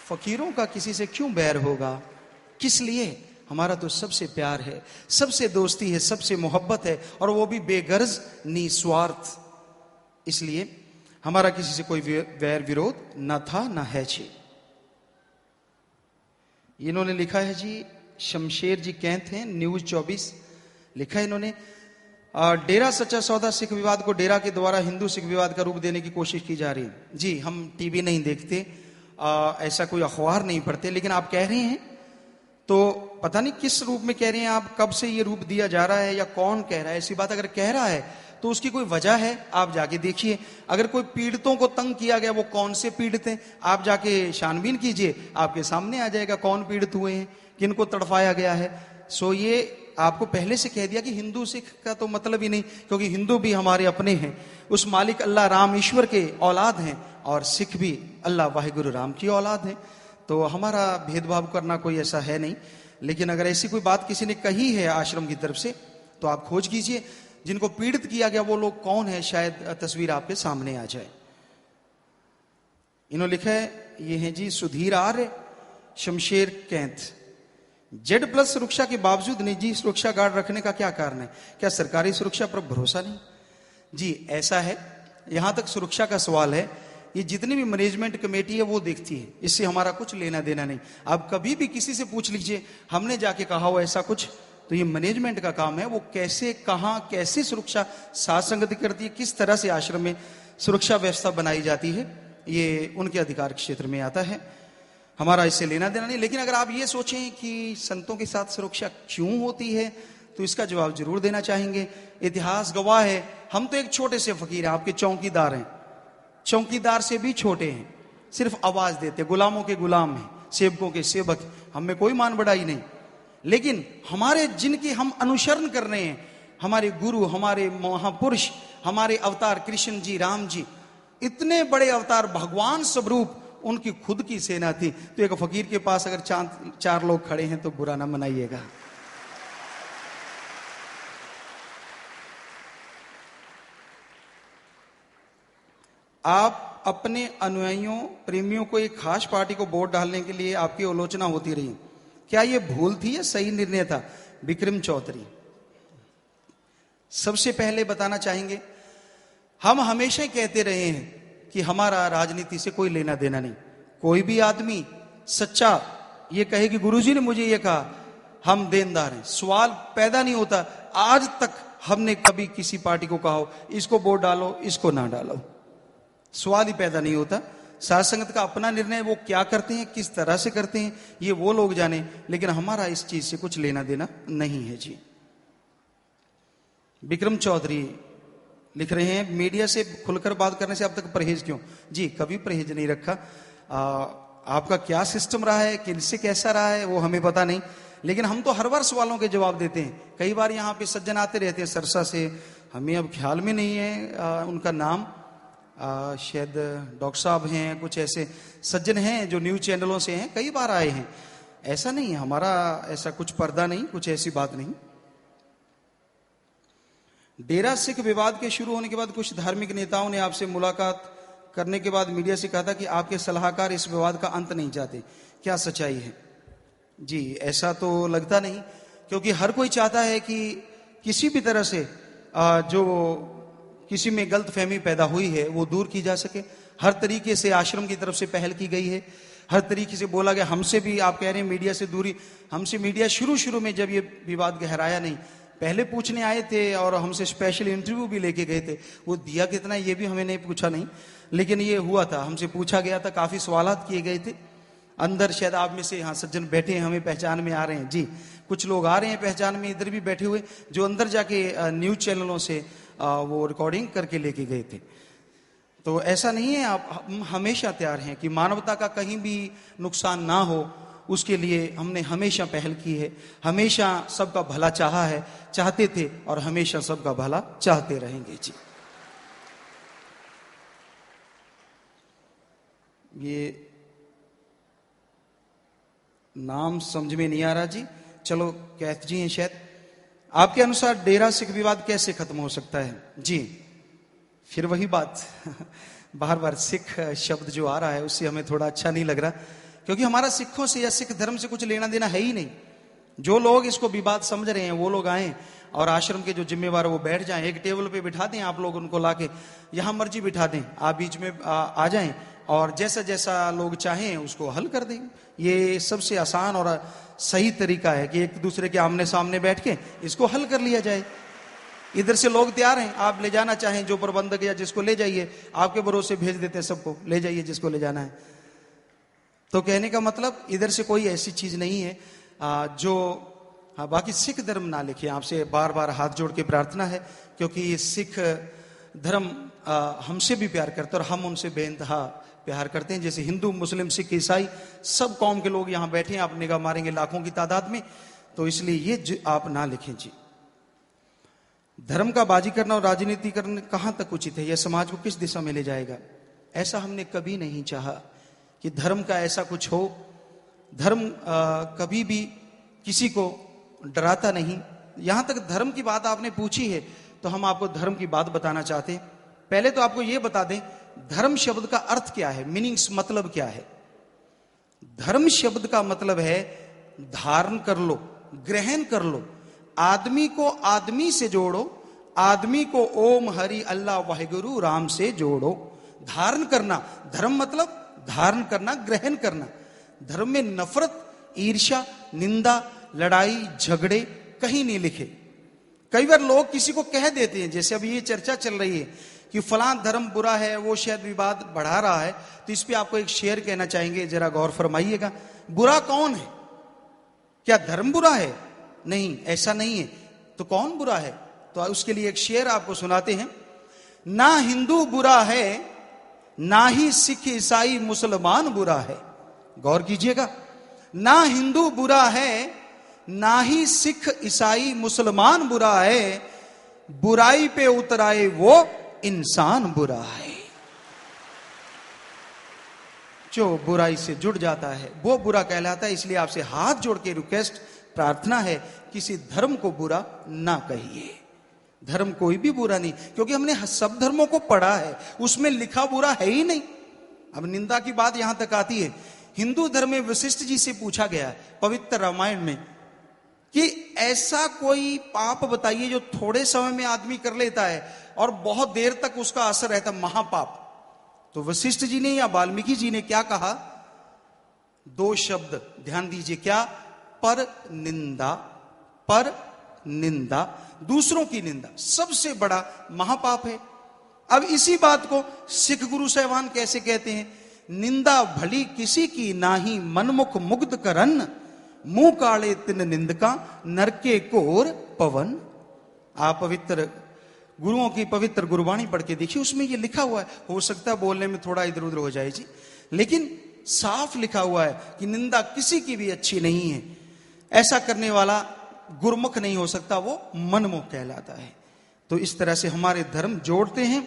फकीरों का किसी से क्यों बैर होगा? किस लिए? हमारा तो सबसे प्यार है, सबसे दोस्ती है, सबसे मोहब्बत है, और वो भी बेगर्ज निस्वार्थ। इसलिए हमारा किसी से कोई वैर विरोध न था न है जी। इन्होंने लिखा है जी, शमशेर जी कैंथ हैं, न्यूज 24 लिखा है इन्होंने, डेरा सच्चा सौदा सिख विवाद को डेरा के द्वारा हिंदू सिख विवाद का रूप देने की कोशिश की जा रही है। जी हम टीवी नहीं देखते, ऐसा कोई अखबार नहीं पढ़ते, लेकिन आप कह रहे हैं तो पता नहीं किस रूप में कह रहे हैं आप, कब से ये रूप दिया जा रहा है या कौन कह रहा है। ऐसी बात अगर कह रहा है तो उसकी कोई वजह है, आप जाके देखिए। अगर कोई पीड़ितों को तंग किया गया, वो कौन से पीड़ित हैं, आप जाके छानबीन कीजिए, आपके सामने आ जाएगा कौन पीड़ित हुए हैं, किनको तड़फाया गया है। सो ये आपको पहले से कह दिया कि हिंदू सिख का तो मतलब ही नहीं, क्योंकि हिंदू भी हमारे अपने हैं, उस मालिक अल्लाह राम ईश्वर के औलाद हैं, और सिख भी अल्लाह वाहिगुरु राम की औलाद हैं। तो हमारा भेदभाव करना कोई ऐसा है नहीं। लेकिन अगर ऐसी कोई बात किसी ने कही है आश्रम की तरफ से तो आप खोज कीजिए। जिनको पीड़ित किया गया वो लोग कौन है, शायद तस्वीर आपके सामने आ जाए। इन्होंने लिखा है, ये है जी सुधीर आर्य, शमशेर कैंथ। Z+ सुरक्षा के बावजूद निजी सुरक्षा गार्ड रखने का क्या कारण है? क्या सरकारी सुरक्षा पर भरोसा नहीं? जी ऐसा है, यहां तक सुरक्षा का सवाल है, ये जितनी भी मैनेजमेंट कमेटी है वो देखती है, इससे हमारा कुछ लेना देना नहीं। आप कभी भी किसी से पूछ लीजिए, हमने जाके कहा हो ऐसा कुछ, तो ये मैनेजमेंट का काम है, वो कैसे कहां कैसे सुरक्षा साथ संगति करती है, किस तरह से आश्रम में सुरक्षा व्यवस्था बनाई जाती है, ये उनके अधिकार क्षेत्र में आता है, हमारा इससे लेना देना नहीं। लेकिन अगर आप ये सोचें कि संतों के साथ सुरक्षा क्यों होती है, तो इसका जवाब जरूर देना चाहेंगे। इतिहास गवाह है, हम तो एक छोटे से फकीर हैं, आपके चौकीदार हैं, चौकीदार से भी छोटे हैं, सिर्फ आवाज देते, गुलामों के गुलाम हैं, सेवकों के सेवक, हम में कोई मान बढ़ाई नहीं। लेकिन हमारे जिनकी हम अनुसरण कर रहे हैं, हमारे गुरु, हमारे महापुरुष, हमारे अवतार कृष्ण जी, राम जी, इतने बड़े अवतार, भगवान स्वरूप, उनकी खुद की सेना थी। तो एक फकीर के पास अगर चार लोग खड़े हैं तो बुरा ना मनाइएगा। आप अपने अनुयायियों प्रेमियों को एक खास पार्टी को वोट डालने के लिए आपकी आलोचना होती रही, क्या यह भूल थी या सही निर्णय था? विक्रम चौधरी। सबसे पहले बताना चाहेंगे, हम हमेशा ही कहते रहे हैं कि हमारा राजनीति से कोई लेना देना नहीं। कोई भी आदमी सच्चा ये कहे कि गुरुजी ने मुझे ये कहा, हम देनदार हैं, सवाल पैदा नहीं होता। आज तक हमने कभी किसी पार्टी को कहा हो इसको वोट डालो, इसको ना डालो, सवाल ही पैदा नहीं होता। साध संगत का अपना निर्णय, वो क्या करते हैं, किस तरह से करते हैं, ये वो लोग जाने, लेकिन हमारा इस चीज से कुछ लेना देना नहीं है जी। विक्रम चौधरी लिख रहे हैं, मीडिया से खुलकर बात करने से अब तक परहेज क्यों? जी कभी परहेज नहीं रखा। आपका क्या सिस्टम रहा है, किनसे कैसा रहा है, वो हमें पता नहीं, लेकिन हम तो हर बार सवालों के जवाब देते हैं। कई बार यहाँ पे सज्जन आते रहते हैं सरसा से, हमें अब ख्याल में नहीं है उनका नाम, शायद डॉक्टर साहब हैं, कुछ ऐसे सज्जन हैं जो न्यूज चैनलों से हैं, कई बार आए हैं। ऐसा नहीं है, हमारा ऐसा कुछ पर्दा नहीं, कुछ ऐसी बात नहीं। डेरा सिख विवाद के शुरू होने के बाद कुछ धार्मिक नेताओं ने आपसे मुलाकात करने के बाद मीडिया से कहा था कि आपके सलाहकार इस विवाद का अंत नहीं चाहते, क्या सच्चाई है? जी ऐसा तो लगता नहीं, क्योंकि हर कोई चाहता है कि किसी भी तरह से जो किसी में गलतफहमी पैदा हुई है वो दूर की जा सके। हर तरीके से आश्रम की तरफ से पहल की गई है, हर तरीके से बोला गया। हमसे भी आप कह रहे हैं मीडिया से दूरी, हमसे मीडिया शुरू में जब ये विवाद गहराया नहीं, पहले पूछने आए थे और हमसे स्पेशल इंटरव्यू भी लेके गए थे, वो दिया कितना ये भी हमें नहीं पूछा नहीं, लेकिन ये हुआ था, हमसे पूछा गया था, काफी सवालात किए गए थे। अंदर शायद आप में से यहाँ सज्जन बैठे हैं, हमें पहचान में आ रहे हैं जी, कुछ लोग आ रहे हैं पहचान में, इधर भी बैठे हुए जो अंदर जाके न्यूज चैनलों से वो रिकॉर्डिंग करके लेके गए थे। तो ऐसा नहीं है, आप हम हमेशा तैयार हैं कि मानवता का कहीं भी नुकसान ना हो, उसके लिए हमने हमेशा पहल की है, हमेशा सबका भला चाहा है, चाहते थे और हमेशा सबका भला चाहते रहेंगे जी। ये नाम समझ में नहीं आ रहा जी, चलो कैथ जी हैं शायद। आपके अनुसार डेरा सिख विवाद कैसे खत्म हो सकता है? जी फिर वही बात बार बार सिख शब्द जो आ रहा है उससे हमें थोड़ा अच्छा नहीं लग रहा, क्योंकि हमारा सिखों से या सिख धर्म से कुछ लेना देना है ही नहीं। जो लोग इसको विवाद समझ रहे हैं वो लोग आए और आश्रम के जो जिम्मेवार वो बैठ जाएं, एक टेबल पे बिठा दें, आप लोग उनको लाके यहां मर्जी बिठा दें, आप बीच में आ जाएं और जैसा जैसा लोग चाहें उसको हल कर दें। ये सबसे आसान और सही तरीका है कि एक दूसरे के आमने सामने बैठ के इसको हल कर लिया जाए। इधर से लोग तैयार हैं, आप ले जाना चाहें जो प्रबंधक या जिसको ले जाइए, आपके भरोसे भेज देते हैं सबको, ले जाइए जिसको ले जाना है। तो कहने का मतलब इधर से कोई ऐसी चीज नहीं है जो बाकी सिख धर्म ना लिखे। आपसे बार बार हाथ जोड़ के प्रार्थना है, क्योंकि सिख धर्म हमसे भी प्यार करते हैं और हम उनसे बेइंतहा प्यार करते हैं। जैसे हिंदू, मुस्लिम, सिख, ईसाई सब कौम के लोग यहाँ बैठे हैं, आप निगाह मारेंगे लाखों की तादाद में, तो इसलिए ये आप ना लिखें जी। धर्म का बाजी करना और राजनीति करना कहां तक उचित है? यह समाज को किस दिशा में ले जाएगा? ऐसा हमने कभी नहीं चाहा कि धर्म का ऐसा कुछ हो। धर्म कभी भी किसी को डराता नहीं। यहां तक धर्म की बात आपने पूछी है, तो हम आपको धर्म की बात बताना चाहते हैं। पहले तो आपको यह बता दें धर्म शब्द का अर्थ क्या है, मीनिंग्स, मतलब क्या है। धर्म शब्द का मतलब है धारण कर लो, ग्रहण कर लो, आदमी को आदमी से जोड़ो, आदमी को ओम हरि अल्लाह वाहिगुरु राम से जोड़ो। धारण करना, धर्म मतलब धारण करना, ग्रहण करना। धर्म में नफरत, ईर्ष्या, निंदा, लड़ाई, झगड़े कहीं नहीं लिखे। कई बार लोग किसी को कह देते हैं, जैसे अभी ये चर्चा चल रही है कि फलां धर्म बुरा है, वो शायद विवाद बढ़ा रहा है, तो इस पे आपको एक शेर कहना चाहेंगे, जरा गौर फरमाइएगा। बुरा कौन है? क्या धर्म बुरा है? नहीं, ऐसा नहीं है। तो कौन बुरा है? तो उसके लिए एक शेर आपको सुनाते हैं। ना हिंदू बुरा है, ना ही सिख ईसाई मुसलमान बुरा है। गौर कीजिएगा, ना हिंदू बुरा है, ना ही सिख ईसाई मुसलमान बुरा है, बुराई पे उतराए वो इंसान बुरा है। जो बुराई से जुड़ जाता है वो बुरा कहलाता है। इसलिए आपसे हाथ जोड़ के रिक्वेस्ट, प्रार्थना है, किसी धर्म को बुरा ना कहिए। धर्म कोई भी बुरा नहीं, क्योंकि हमने सब धर्मों को पढ़ा है, उसमें लिखा बुरा है ही नहीं। अब निंदा की बात यहां तक आती है। हिंदू धर्म में वशिष्ठ जी से पूछा गया पवित्र रामायण में कि ऐसा कोई पाप बताइए जो थोड़े समय में आदमी कर लेता है और बहुत देर तक उसका असर रहता, महापाप। तो वशिष्ठ जी ने या वाल्मीकि जी ने क्या कहा? दो शब्द ध्यान दीजिए, क्या? पर निंदा। पर निंदा, दूसरों की निंदा सबसे बड़ा महापाप है। अब इसी बात को सिख गुरु साहिबान कैसे कहते हैं? निंदा भली किसी की नाही, मनमुख मुग्ध करन, मुंह काले तिन निंदका, नरके कोर पवन। आप पवित्र गुरुओं की पवित्र गुरबाणी पढ़ के देखिए, उसमें ये लिखा हुआ है। हो सकता है बोलने में थोड़ा इधर उधर हो जाए जी, लेकिन साफ लिखा हुआ है कि निंदा किसी की भी अच्छी नहीं है। ऐसा करने वाला गुरमुख नहीं हो सकता, वो मनमुख कहलाता है। तो इस तरह से हमारे धर्म जोड़ते हैं,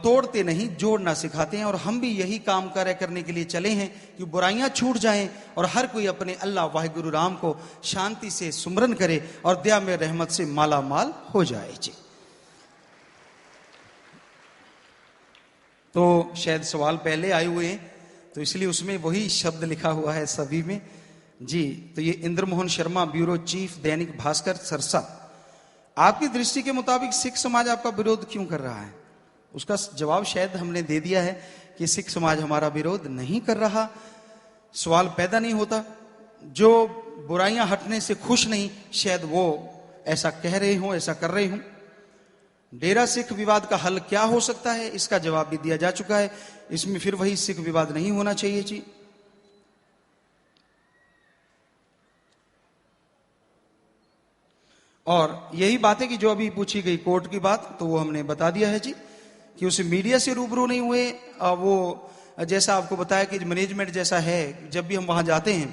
तोड़ते नहीं, जोड़ना सिखाते हैं। और हम भी यही काम कार्य करने के लिए चले हैं कि बुराइयां छूट जाएं और हर कोई अपने अल्लाह वाहिगुरु राम को शांति से सुमरन करे और दया में रहमत से माला माल हो जाए जी। तो शायद सवाल पहले आए हुए हैं, तो इसलिए उसमें वही शब्द लिखा हुआ है सभी में जी। तो ये इंद्रमोहन शर्मा, ब्यूरो चीफ, दैनिक भास्कर, सरसा। आपकी दृष्टि के मुताबिक सिख समाज आपका विरोध क्यों कर रहा है? उसका जवाब शायद हमने दे दिया है कि सिख समाज हमारा विरोध नहीं कर रहा। सवाल पैदा नहीं होता। जो बुराइयां हटने से खुश नहीं, शायद वो ऐसा कह रहे हों, ऐसा कर रहे हों। डेरा सिख विवाद का हल क्या हो सकता है? इसका जवाब भी दिया जा चुका है। इसमें फिर वही सिख विवाद नहीं होना चाहिए जी। और यही बात है कि जो अभी पूछी गई कोर्ट की बात, तो वो हमने बता दिया है जी कि उसे मीडिया से रूबरू नहीं हुए। वो जैसा आपको बताया कि मैनेजमेंट जैसा है, जब भी हम वहां जाते हैं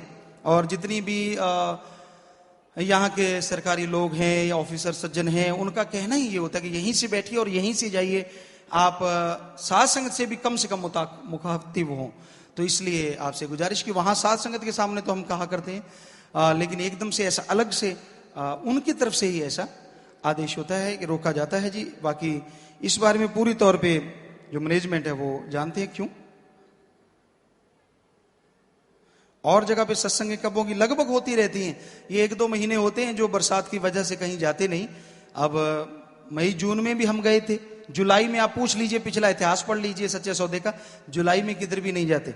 और जितनी भी यहाँ के सरकारी लोग हैं या ऑफिसर सज्जन हैं, उनका कहना ही ये होता है कि यहीं से बैठिए और यहीं से जाइए, आप साध संगत से भी कम मुखातिब हों। तो इसलिए आपसे गुजारिश कि वहां साध संगत के सामने तो हम कहा करते हैं, लेकिन एकदम से ऐसा अलग से उनकी तरफ से ही ऐसा आदेश होता है कि रोका जाता है जी। बाकी इस बारे में पूरी तौर पे जो मैनेजमेंट है वो जानते हैं क्यों। और जगह पे सत्संग कब होगी? लगभग होती रहती हैं। ये 1-2 महीने होते हैं जो बरसात की वजह से कहीं जाते नहीं। अब मई जून में भी हम गए थे, जुलाई में आप पूछ लीजिए, पिछला इतिहास पढ़ लीजिए सच्चे सौदे का, जुलाई में किधर भी नहीं जाते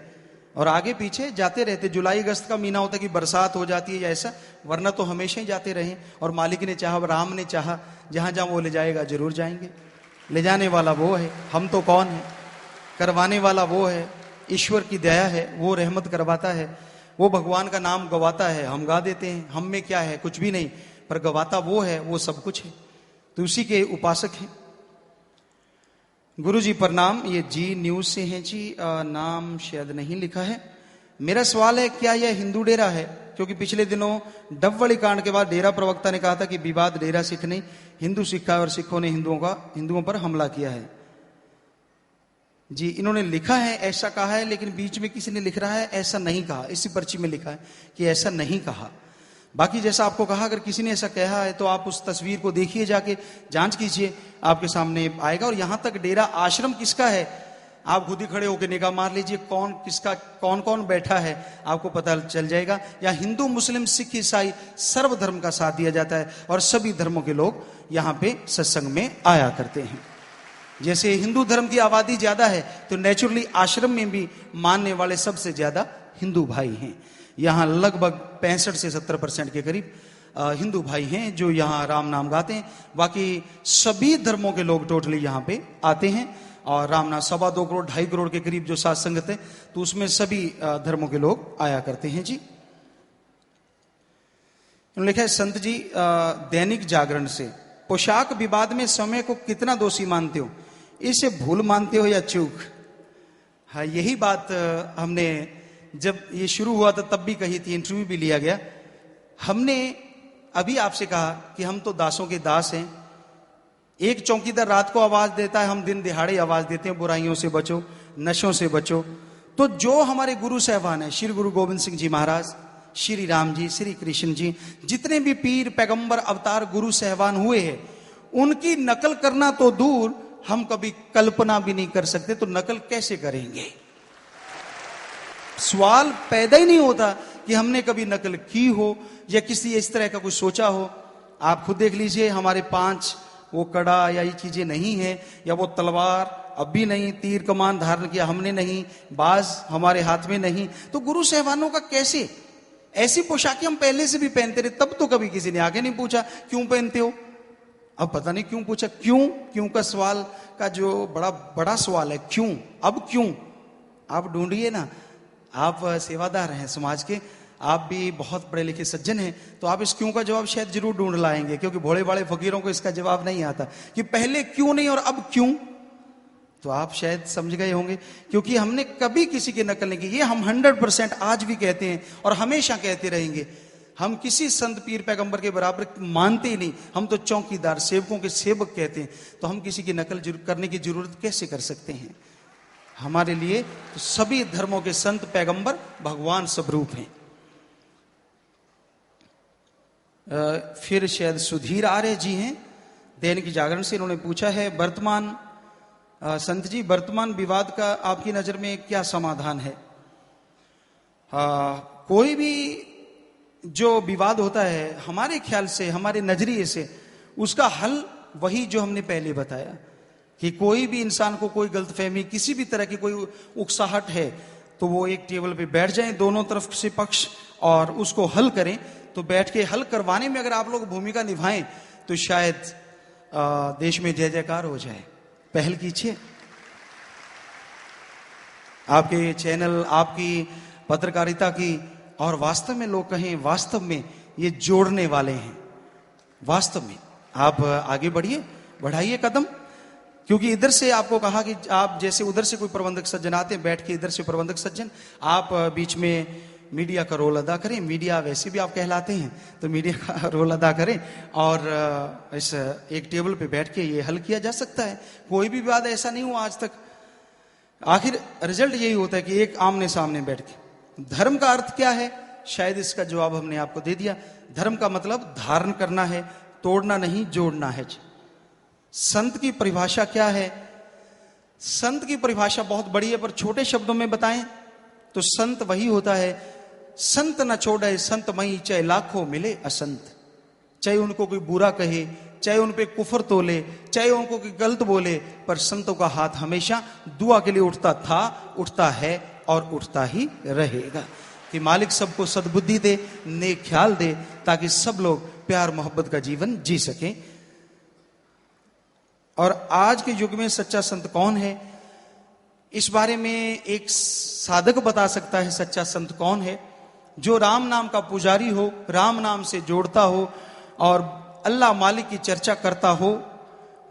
और आगे पीछे जाते रहते। जुलाई अगस्त का महीना होता है कि बरसात हो जाती है या ऐसा, वरना तो हमेशा ही जाते रहे। और मालिक ने चाहा, राम ने चाहा, जहां जहां वो ले जाएगा जरूर जाएंगे। ले जाने वाला वो है, हम तो कौन है? करवाने वाला वो है, ईश्वर की दया है, वो रहमत करवाता है, वो भगवान का नाम गवाता है, हम गा देते हैं। हम में क्या है? कुछ भी नहीं, पर गवाता वो है, वो सब कुछ है। तो उसी के उपासक हैं। गुरु जी प्रणाम, ये जी न्यूज से हैं जी, नाम शायद नहीं लिखा है। मेरा सवाल है, क्या यह हिंदू डेरा है? क्योंकि पिछले दिनों डबवाली कांड के बाद डेरा प्रवक्ता ने कहा था कि विवाद डेरा सिख नहीं, हिंदू सिख है और सिखों ने हिंदुओं पर हमला किया है। जी, इन्होंने लिखा है ऐसा कहा है, लेकिन बीच में किसी ने लिख रहा है ऐसा नहीं कहा। इसी पर्ची में लिखा है कि ऐसा नहीं कहा। बाकी जैसा आपको कहा, अगर किसी ने ऐसा कहा है तो आप उस तस्वीर को देखिए, जाके जांच कीजिए, आपके सामने आएगा। और यहां तक डेरा आश्रम किसका है, आप खुद ही खड़े होकर निगाह मार लीजिए, कौन कौन बैठा है, आपको पता चल जाएगा। या हिंदू, मुस्लिम, सिख, ईसाई सर्व धर्म का साथ दिया जाता है और सभी धर्मों के लोग यहां पे सत्संग में आया करते हैं। जैसे हिंदू धर्म की आबादी ज्यादा है तो नेचुरली आश्रम में भी मानने वाले सबसे ज्यादा हिंदू भाई हैं। यहां लगभग 65 से 70% के करीब हिंदू भाई हैं जो यहां राम नाम गाते हैं। बाकी सभी धर्मों के लोग टोटली यहां पे आते हैं और राम नाम 2.25 करोड़ 2.5 करोड़ के करीब जो साथ संगत है, तो उसमें सभी धर्मों के लोग आया करते हैं जी। लिखा है संत जी दैनिक जागरण से, पोशाक विवाद में समय को कितना दोषी मानते हो, इसे भूल मानते हो या चूक? हाँ, यही बात हमने जब ये शुरू हुआ था तब भी कही थी, इंटरव्यू भी लिया गया। हमने अभी आपसे कहा कि हम तो दासों के दास हैं। एक चौकीदार रात को आवाज देता है, हम दिन दिहाड़े आवाज देते हैं बुराइयों से बचो, नशों से बचो। तो जो हमारे गुरु साहबान है, श्री गुरु गोविंद सिंह जी महाराज, श्री राम जी, श्री कृष्ण जी, जितने भी पीर पैगंबर अवतार गुरु साहबान हुए हैं, उनकी नकल करना तो दूर, हम कभी कल्पना भी नहीं कर सकते, तो नकल कैसे करेंगे? सवाल पैदा ही नहीं होता कि हमने कभी नकल की हो या किसी इस तरह का कुछ सोचा हो। आप खुद देख लीजिए, हमारे 5 वो कड़ा या ये चीजें नहीं है, या वो तलवार अब भी नहीं, तीर कमान धारण किया हमने नहीं, बाज हमारे हाथ में नहीं। तो गुरु साहबानों का कैसे, ऐसी पोशाकें हम पहले से भी पहनते रहे, तब तो कभी किसी ने आगे नहीं पूछा क्यों पहनते हो। अब पता नहीं क्यों पूछा, क्यों का सवाल का जो बड़ा सवाल है, क्यों, अब क्यों, आप ढूंढिए ना। आप सेवादार हैं समाज के, आप भी बहुत पढ़े लिखे सज्जन हैं, तो आप इस क्यों का जवाब शायद जरूर ढूंढ लाएंगे, क्योंकि भोले भाले फकीरों को इसका जवाब नहीं आता कि पहले क्यों नहीं और अब क्यों। तो आप शायद समझ गए होंगे, क्योंकि हमने कभी किसी की नकल नहीं की। ये हम 100% आज भी कहते हैं और हमेशा कहते रहेंगे। हम किसी संत पीर पैगंबर के बराबर मानते ही नहीं, हम तो चौकीदार सेवकों के सेवक कहते हैं। तो हम किसी की नकल करने की जरूरत कैसे कर सकते हैं? हमारे लिए तो सभी धर्मों के संत पैगंबर भगवान स्वरूप हैं। फिर शायद सुधीर आर्य जी हैं, दैनिक जागरण से, इन्होंने पूछा है वर्तमान संत जी, वर्तमान विवाद का आपकी नजर में क्या समाधान है? कोई भी जो विवाद होता है, हमारे ख्याल से, हमारे नजरिए से, उसका हल वही जो हमने पहले बताया कि कोई भी इंसान को कोई गलतफहमी, किसी भी तरह की कोई उकसाहट है, तो वो एक टेबल पे बैठ जाएं, दोनों तरफ से पक्ष, और उसको हल करें। तो बैठ के हल करवाने में अगर आप लोग भूमिका निभाएं तो शायद देश में जय जयकार हो जाए। पहल कीजिए। आपके चैनल, आपकी पत्रकारिता की, और वास्तव में लोग कहें वास्तव में ये जोड़ने वाले हैं। वास्तव में आप आगे बढ़िए, बढ़ाइए कदम, क्योंकि इधर से आपको कहा कि आप जैसे उधर से कोई प्रबंधक सज्जन आते हैं, बैठ के इधर से प्रबंधक सज्जन, आप बीच में मीडिया का रोल अदा करें। मीडिया वैसे भी आप कहलाते हैं, तो मीडिया का रोल अदा करें और इस एक टेबल पे बैठ के ये हल किया जा सकता है। कोई भी विवाद ऐसा नहीं हुआ आज तक। आखिर रिजल्ट यही होता है कि एक आमने सामने बैठ के। धर्म का अर्थ क्या है, शायद इसका जवाब हमने आपको दे दिया। धर्म का मतलब धारण करना है, तोड़ना नहीं, जोड़ना है। संत की परिभाषा क्या है? संत की परिभाषा बहुत बड़ी है, पर छोटे शब्दों में बताएं तो संत वही होता है, संत न छोड़े संत मई, चाहे लाखों मिले असंत। चाहे उनको कोई बुरा कहे, चाहे उन पे कुफर तोले, चाहे उनको कोई गलत बोले, पर संतों का हाथ हमेशा दुआ के लिए उठता था, उठता है और उठता ही रहेगा। कि मालिक सबको सद्बुद्धि दे, नेक ख्याल दे, ताकि सब लोग प्यार मोहब्बत का जीवन जी सकें। और आज के युग में सच्चा संत कौन है, इस बारे में एक साधक बता सकता है सच्चा संत कौन है। जो राम नाम का पुजारी हो, राम नाम से जोड़ता हो और अल्लाह मालिक की चर्चा करता हो,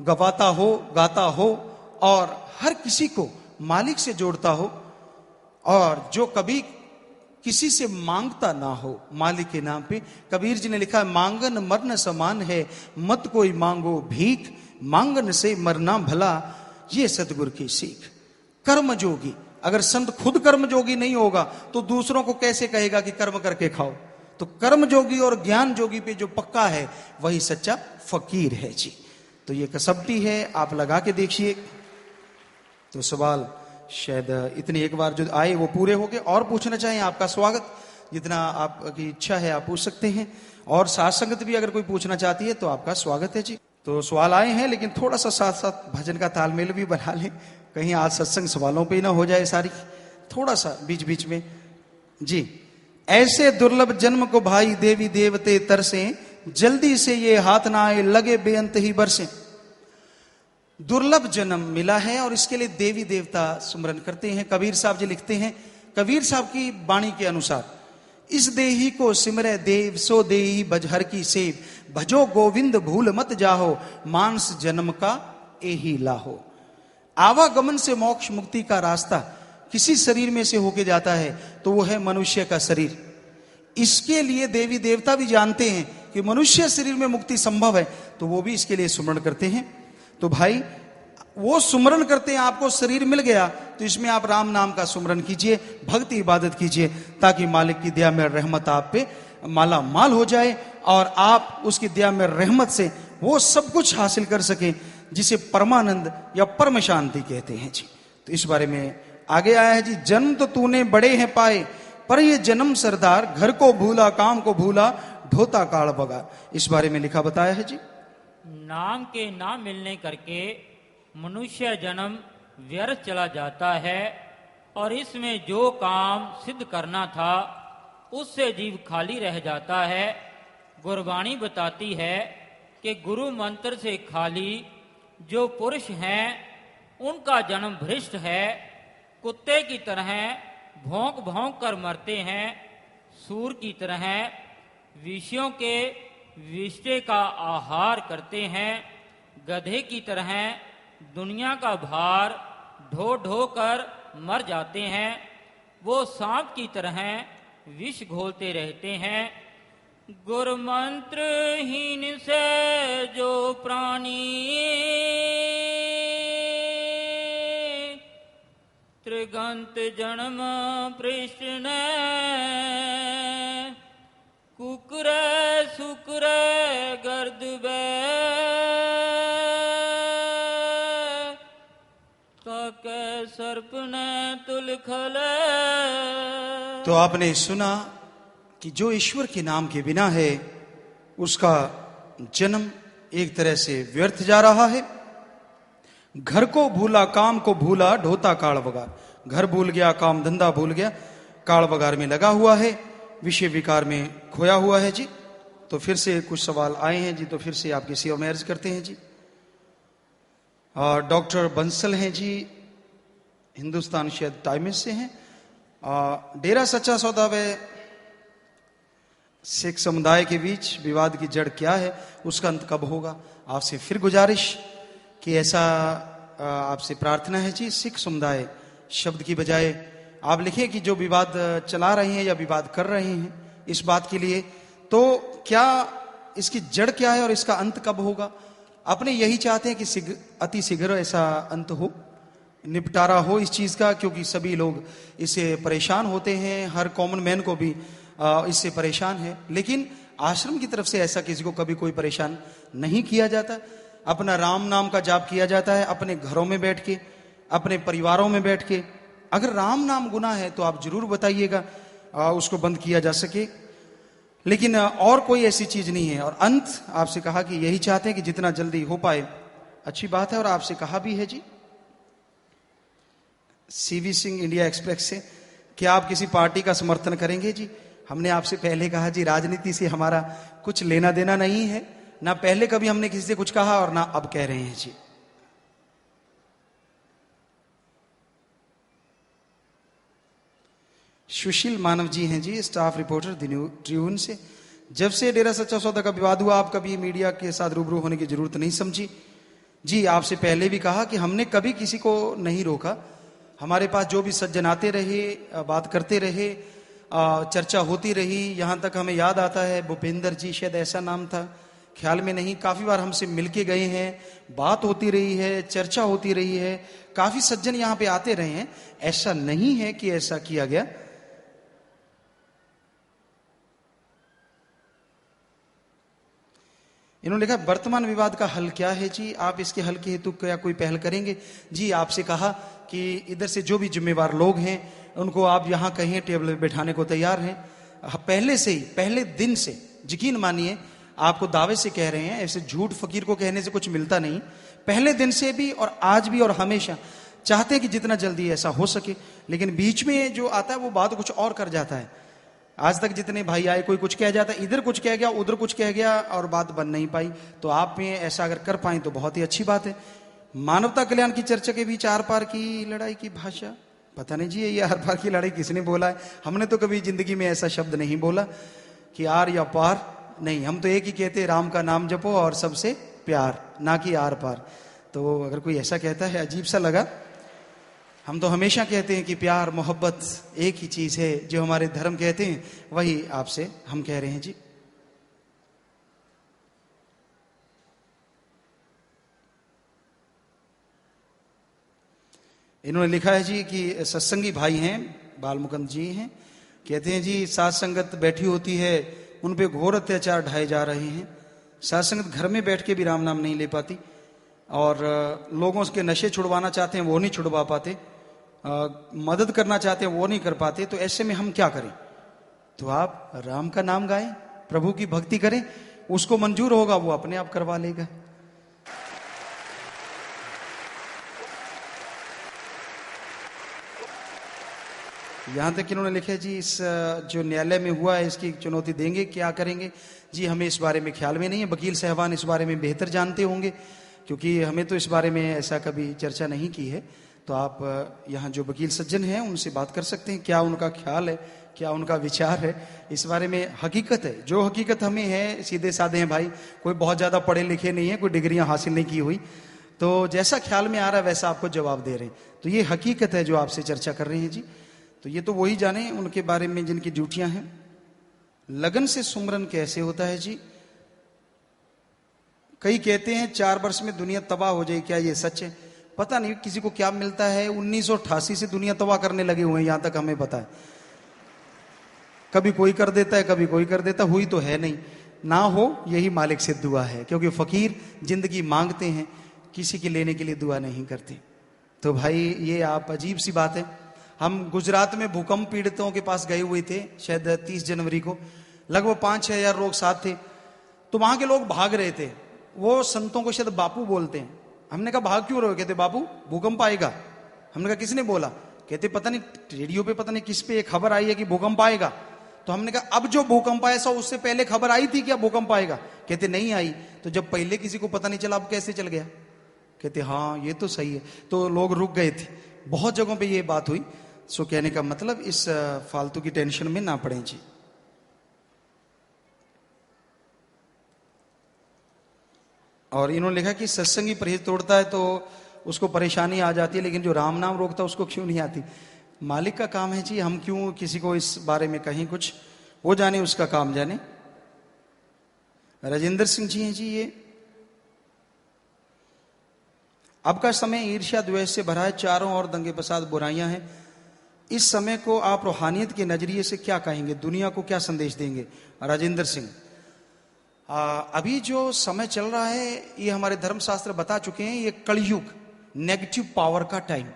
गवाता हो, गाता हो और हर किसी को मालिक से जोड़ता हो, और जो कभी किसी से मांगता ना हो मालिक के नाम पे। कबीर जी ने लिखा है, मांगन मरन समान है, मत कोई मांगो भीख, मांगन से मरना भला, ये सतगुरु की सीख। कर्म जोगी, अगर संत खुद कर्म जोगी नहीं होगा तो दूसरों को कैसे कहेगा कि कर्म करके खाओ? तो कर्म जोगी और ज्ञान जोगी पे जो पक्का है वही सच्चा फकीर है जी। तो ये कसब्टी है, आप लगा के देखिए। तो सवाल शायद इतनी एक बार जो आए वो पूरे हो गए। और पूछना चाहें आपका स्वागत, जितना आपकी इच्छा है आप पूछ सकते हैं। और साथ संगत भी अगर कोई पूछना चाहती है तो आपका स्वागत है जी। तो सवाल आए हैं, लेकिन थोड़ा सा साथ साथ भजन का तालमेल भी बना लें, कहीं आज सत्संग सवालों पे ही ना हो जाए सारी, थोड़ा सा बीच बीच में जी। ऐसे दुर्लभ जन्म को भाई देवी देवते तरसे, जल्दी से ये हाथ ना आए लगे बेअंत ही बरसे। दुर्लभ जन्म मिला है और इसके लिए देवी देवता सुमरन करते हैं। कबीर साहब जी लिखते हैं, कबीर साहब की वाणी के अनुसार, इस देही को सिमरे देव सो देही बजहर की सेव, भजो गोविंद भूल मत जाहो, मांस जन्म का एही लाहो। आवागमन से मोक्ष मुक्ति का रास्ता किसी शरीर में से होके जाता है तो वो है मनुष्य का शरीर। इसके लिए देवी देवता भी जानते हैं कि मनुष्य शरीर में मुक्ति संभव है, तो वो भी इसके लिए सुमरण करते हैं। तो भाई वो सुमरण करते हैं, आपको शरीर मिल गया तो इसमें आप राम नाम का सुमरण कीजिए, भक्ति इबादत कीजिए, ताकि मालिक की दया में रहमत आप पे माला माल हो जाए और आप उसकी दया में रहमत से वो सब कुछ हासिल कर सके जिसे परमानंद या परम शांति कहते हैं जी। तो इस बारे में आगे आया है जी, जन्म तो तूने बड़े हैं पाए, पर ये जन्म सरदार, घर को भूला काम को भूला, ढोता काल बगा। इस बारे में लिखा बताया है जी। नाम के ना मिलने करके मनुष्य जन्म व्यर्थ चला जाता है और इसमें जो काम सिद्ध करना था उससे जीव खाली रह जाता है। गुरबाणी बताती है कि गुरु मंत्र से खाली जो पुरुष हैं उनका जन्म भ्रष्ट है। कुत्ते की तरह भौंक भौंक कर मरते हैं, सूर की तरह विषयों के विष्टे का आहार करते हैं, गधे की तरह दुनिया का भार ढो ढो कर मर जाते हैं, वो सांप की तरह विष घोलते रहते हैं। गुरु मंत्रहीन से जो प्राणी त्रिगंत जन्म प्रश्न कुकरे सुकरे गर्द बे ताके सर्प ने तुल खले। तो आपने सुना कि जो ईश्वर के नाम के बिना है उसका जन्म एक तरह से व्यर्थ जा रहा है। घर को भूला काम को भूला, ढोता काल बगार। घर भूल गया, काम धंधा भूल गया, काल बगार में लगा हुआ है, विषय विकार में खोया हुआ है जी। तो फिर से कुछ सवाल आए हैं जी, तो फिर से आपकी सेवा में अर्ज करते हैं जी। डॉक्टर बंसल हैं जी, हिंदुस्तान शायद टाइम्स से हैं। डेरा सच्चा सौदा व सिख समुदाय के बीच विवाद की जड़ क्या है, उसका अंत कब होगा। आपसे फिर गुजारिश कि ऐसा आपसे प्रार्थना है जी, सिख समुदाय शब्द की बजाय आप लिखें कि जो विवाद चला रहे हैं या विवाद कर रहे हैं इस बात के लिए, तो क्या इसकी जड़ क्या है और इसका अंत कब होगा। अपने यही चाहते हैं कि अति शीघ्र ऐसा अंत हो, निपटारा हो इस चीज का, क्योंकि सभी लोग इससे परेशान होते हैं, हर कॉमन मैन को भी इससे परेशान है। लेकिन आश्रम की तरफ से ऐसा किसी को कभी कोई परेशान नहीं किया जाता। अपना राम नाम का जाप किया जाता है अपने घरों में बैठ के, अपने परिवारों में बैठ के। अगर राम नाम गुनाह है तो आप जरूर बताइएगा, उसको बंद किया जा सके, लेकिन और कोई ऐसी चीज नहीं है। और अंत आपसे कहा कि यही चाहते हैं कि जितना जल्दी हो पाए अच्छी बात है। और आपसे कहा भी है जी सीवी सिंह इंडिया एक्सप्रेस से, क्या आप किसी पार्टी का समर्थन करेंगे जी। हमने आपसे पहले कहा जी, राजनीति से हमारा कुछ लेना देना नहीं है, ना पहले कभी हमने किसी से कुछ कहा और ना अब कह रहे हैं जी। सुशील मानव जी हैं जी, स्टाफ रिपोर्टर ट्रिब्यून से। जब से डेरा सच्चा सौदा का विवाद हुआ आप कभी मीडिया के साथ रूबरू होने की जरूरत नहीं समझी जी। आपसे पहले भी कहा कि हमने कभी किसी को नहीं रोका, हमारे पास जो भी सज्जन आते रहे, बात करते रहे, चर्चा होती रही। यहां तक हमें याद आता है भूपेंद्र जी, शायद ऐसा नाम था, ख्याल में नहीं, काफी बार हमसे मिलके गए हैं, बात होती रही है, चर्चा होती रही है, काफी सज्जन यहां पे आते रहे हैं। ऐसा नहीं है कि ऐसा किया गया। इन्होंने लिखा वर्तमान विवाद का हल क्या है जी, आप इसके हल के हेतु क्या कोई पहल करेंगे? जी आपसे कहा कि इधर से जो भी जिम्मेवार लोग हैं उनको आप यहाँ कहीं टेबल पे बैठाने को तैयार हैं। पहले से ही, पहले दिन से, यकीन मानिए आपको दावे से कह रहे हैं, ऐसे झूठ फकीर को कहने से कुछ मिलता नहीं। पहले दिन से भी और आज भी और हमेशा चाहते हैं कि जितना जल्दी ऐसा हो सके, लेकिन बीच में जो आता है वो बात कुछ और कर जाता है। आज तक जितने भाई आए कोई कुछ कह जाता है, इधर कुछ कह गया उधर कुछ कह गया और बात बन नहीं पाई। तो आप में ऐसा अगर कर पाए तो बहुत ही अच्छी बात है। मानवता कल्याण की चर्चा के बीच आर पार की लड़ाई की भाषा, पता नहीं जी ये आर पार की लड़ाई किसने बोला है? हमने तो कभी जिंदगी में ऐसा शब्द नहीं बोला कि आर या पार, नहीं, हम तो एक ही कहते हैं, राम का नाम जपो और सबसे प्यार, ना कि आर पार। तो अगर कोई ऐसा कहता है अजीब सा लगा। हम तो हमेशा कहते हैं कि प्यार मोहब्बत एक ही चीज है, जो हमारे धर्म कहते हैं वही आपसे हम कह रहे हैं जी। इन्होंने लिखा है जी कि सत्संगी भाई हैं, बालमुकुंद जी हैं, कहते हैं जी साथ संगत बैठी होती है, उन पे घोर अत्याचार ढाए जा रहे हैं। साथ संगत घर में बैठ के भी राम नाम नहीं ले पाती और लोगों के नशे छुड़वाना चाहते हैं वो नहीं छुड़वा पाते, मदद करना चाहते हैं वो नहीं कर पाते। तो ऐसे में हम क्या करें? तो आप राम का नाम गाएं, प्रभु की भक्ति करें, उसको मंजूर होगा वो अपने आप करवा लेगा। यहां तक इन्होंने लिखे जी इस जो न्यायालय में हुआ है इसकी चुनौती देंगे, क्या करेंगे? जी हमें इस बारे में ख्याल में नहीं है, वकील साहबान इस बारे में बेहतर जानते होंगे, क्योंकि हमें तो इस बारे में ऐसा कभी चर्चा नहीं की है। तो आप यहाँ जो वकील सज्जन हैं उनसे बात कर सकते हैं, क्या उनका ख्याल है, क्या उनका विचार है इस बारे में। हकीकत है, जो हकीकत हमें है, सीधे साधे हैं भाई, कोई बहुत ज्यादा पढ़े लिखे नहीं है, कोई डिग्रियां हासिल नहीं की हुई, तो जैसा ख्याल में आ रहा है वैसा आपको जवाब दे रहे हैं। तो ये हकीकत है जो आपसे चर्चा कर रहे हैं जी। तो ये तो वही जाने उनके बारे में जिनकी ड्यूटियां हैं। लगन से सुमरन कैसे होता है जी? कई कहते हैं 4 वर्ष में दुनिया तबाह हो जाए, क्या ये सच है? पता नहीं किसी को क्या मिलता है, 1988 से दुनिया तबाह करने लगे हुए हैं, यहां तक हमें पता है। कभी कोई कर देता है, कभी कोई कर देता, हुई तो है नहीं, ना हो यही मालिक से दुआ है, क्योंकि फकीर जिंदगी मांगते हैं, किसी के लेने के लिए दुआ नहीं करते। तो भाई ये आप अजीब सी बात है। हम गुजरात में भूकंप पीड़ितों के पास गए हुए थे शायद 30 जनवरी को, लगभग 5-6 हजार लोग साथ थे। तो वहां के लोग भाग रहे थे, वो संतों को शायद बापू बोलते हैं। हमने कहा भाग क्यों रहे हो? कहते बापू भूकंप आएगा। हमने कहा किसने बोला? कहते पता नहीं रेडियो पे पता नहीं किस पे एक खबर आई है कि भूकंप आएगा। तो हमने कहा अब जो भूकंप आया सो उससे पहले खबर आई थी क्या भूकंप आएगा? कहते नहीं आई। तो जब पहले किसी को पता नहीं चला अब कैसे चल गया? कहते हाँ ये तो सही है। तो लोग रुक गए थे, बहुत जगहों पे ये बात हुई। सो कहने का मतलब इस फालतू की टेंशन में ना पड़े जी। और इन्होंने लिखा कि सत्संगी परहेज तोड़ता है तो उसको परेशानी आ जाती है, लेकिन जो राम नाम रोकता है उसको क्यों नहीं आती? मालिक का काम है जी, हम क्यों किसी को इस बारे में कहें कुछ? वो जाने, उसका काम जाने। राजेंद्र सिंह जी हैं जी, ये अब का समय ईर्ष्या द्वेष से भरा है, चारों ओर दंगे फसाद बुराइयां हैं। इस समय को आप रूहानियत के नजरिए से क्या कहेंगे? दुनिया को क्या संदेश देंगे? राजेंद्र सिंह, अभी जो समय चल रहा है ये हमारे धर्मशास्त्र बता चुके हैं, ये कलयुग, नेगेटिव पावर का टाइम,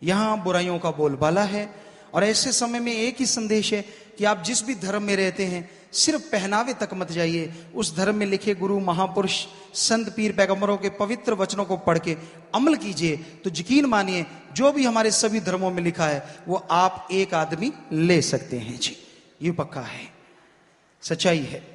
यहां बुराइयों का बोलबाला है। और ऐसे समय में एक ही संदेश है कि आप जिस भी धर्म में रहते हैं सिर्फ पहनावे तक मत जाइए, उस धर्म में लिखे गुरु महापुरुष संत पीर पैगंबरों के पवित्र वचनों को पढ़ के अमल कीजिए। तो यकीन मानिए जो भी हमारे सभी धर्मों में लिखा है वो आप एक आदमी ले सकते हैं जी, ये पक्का है, सच्चाई है।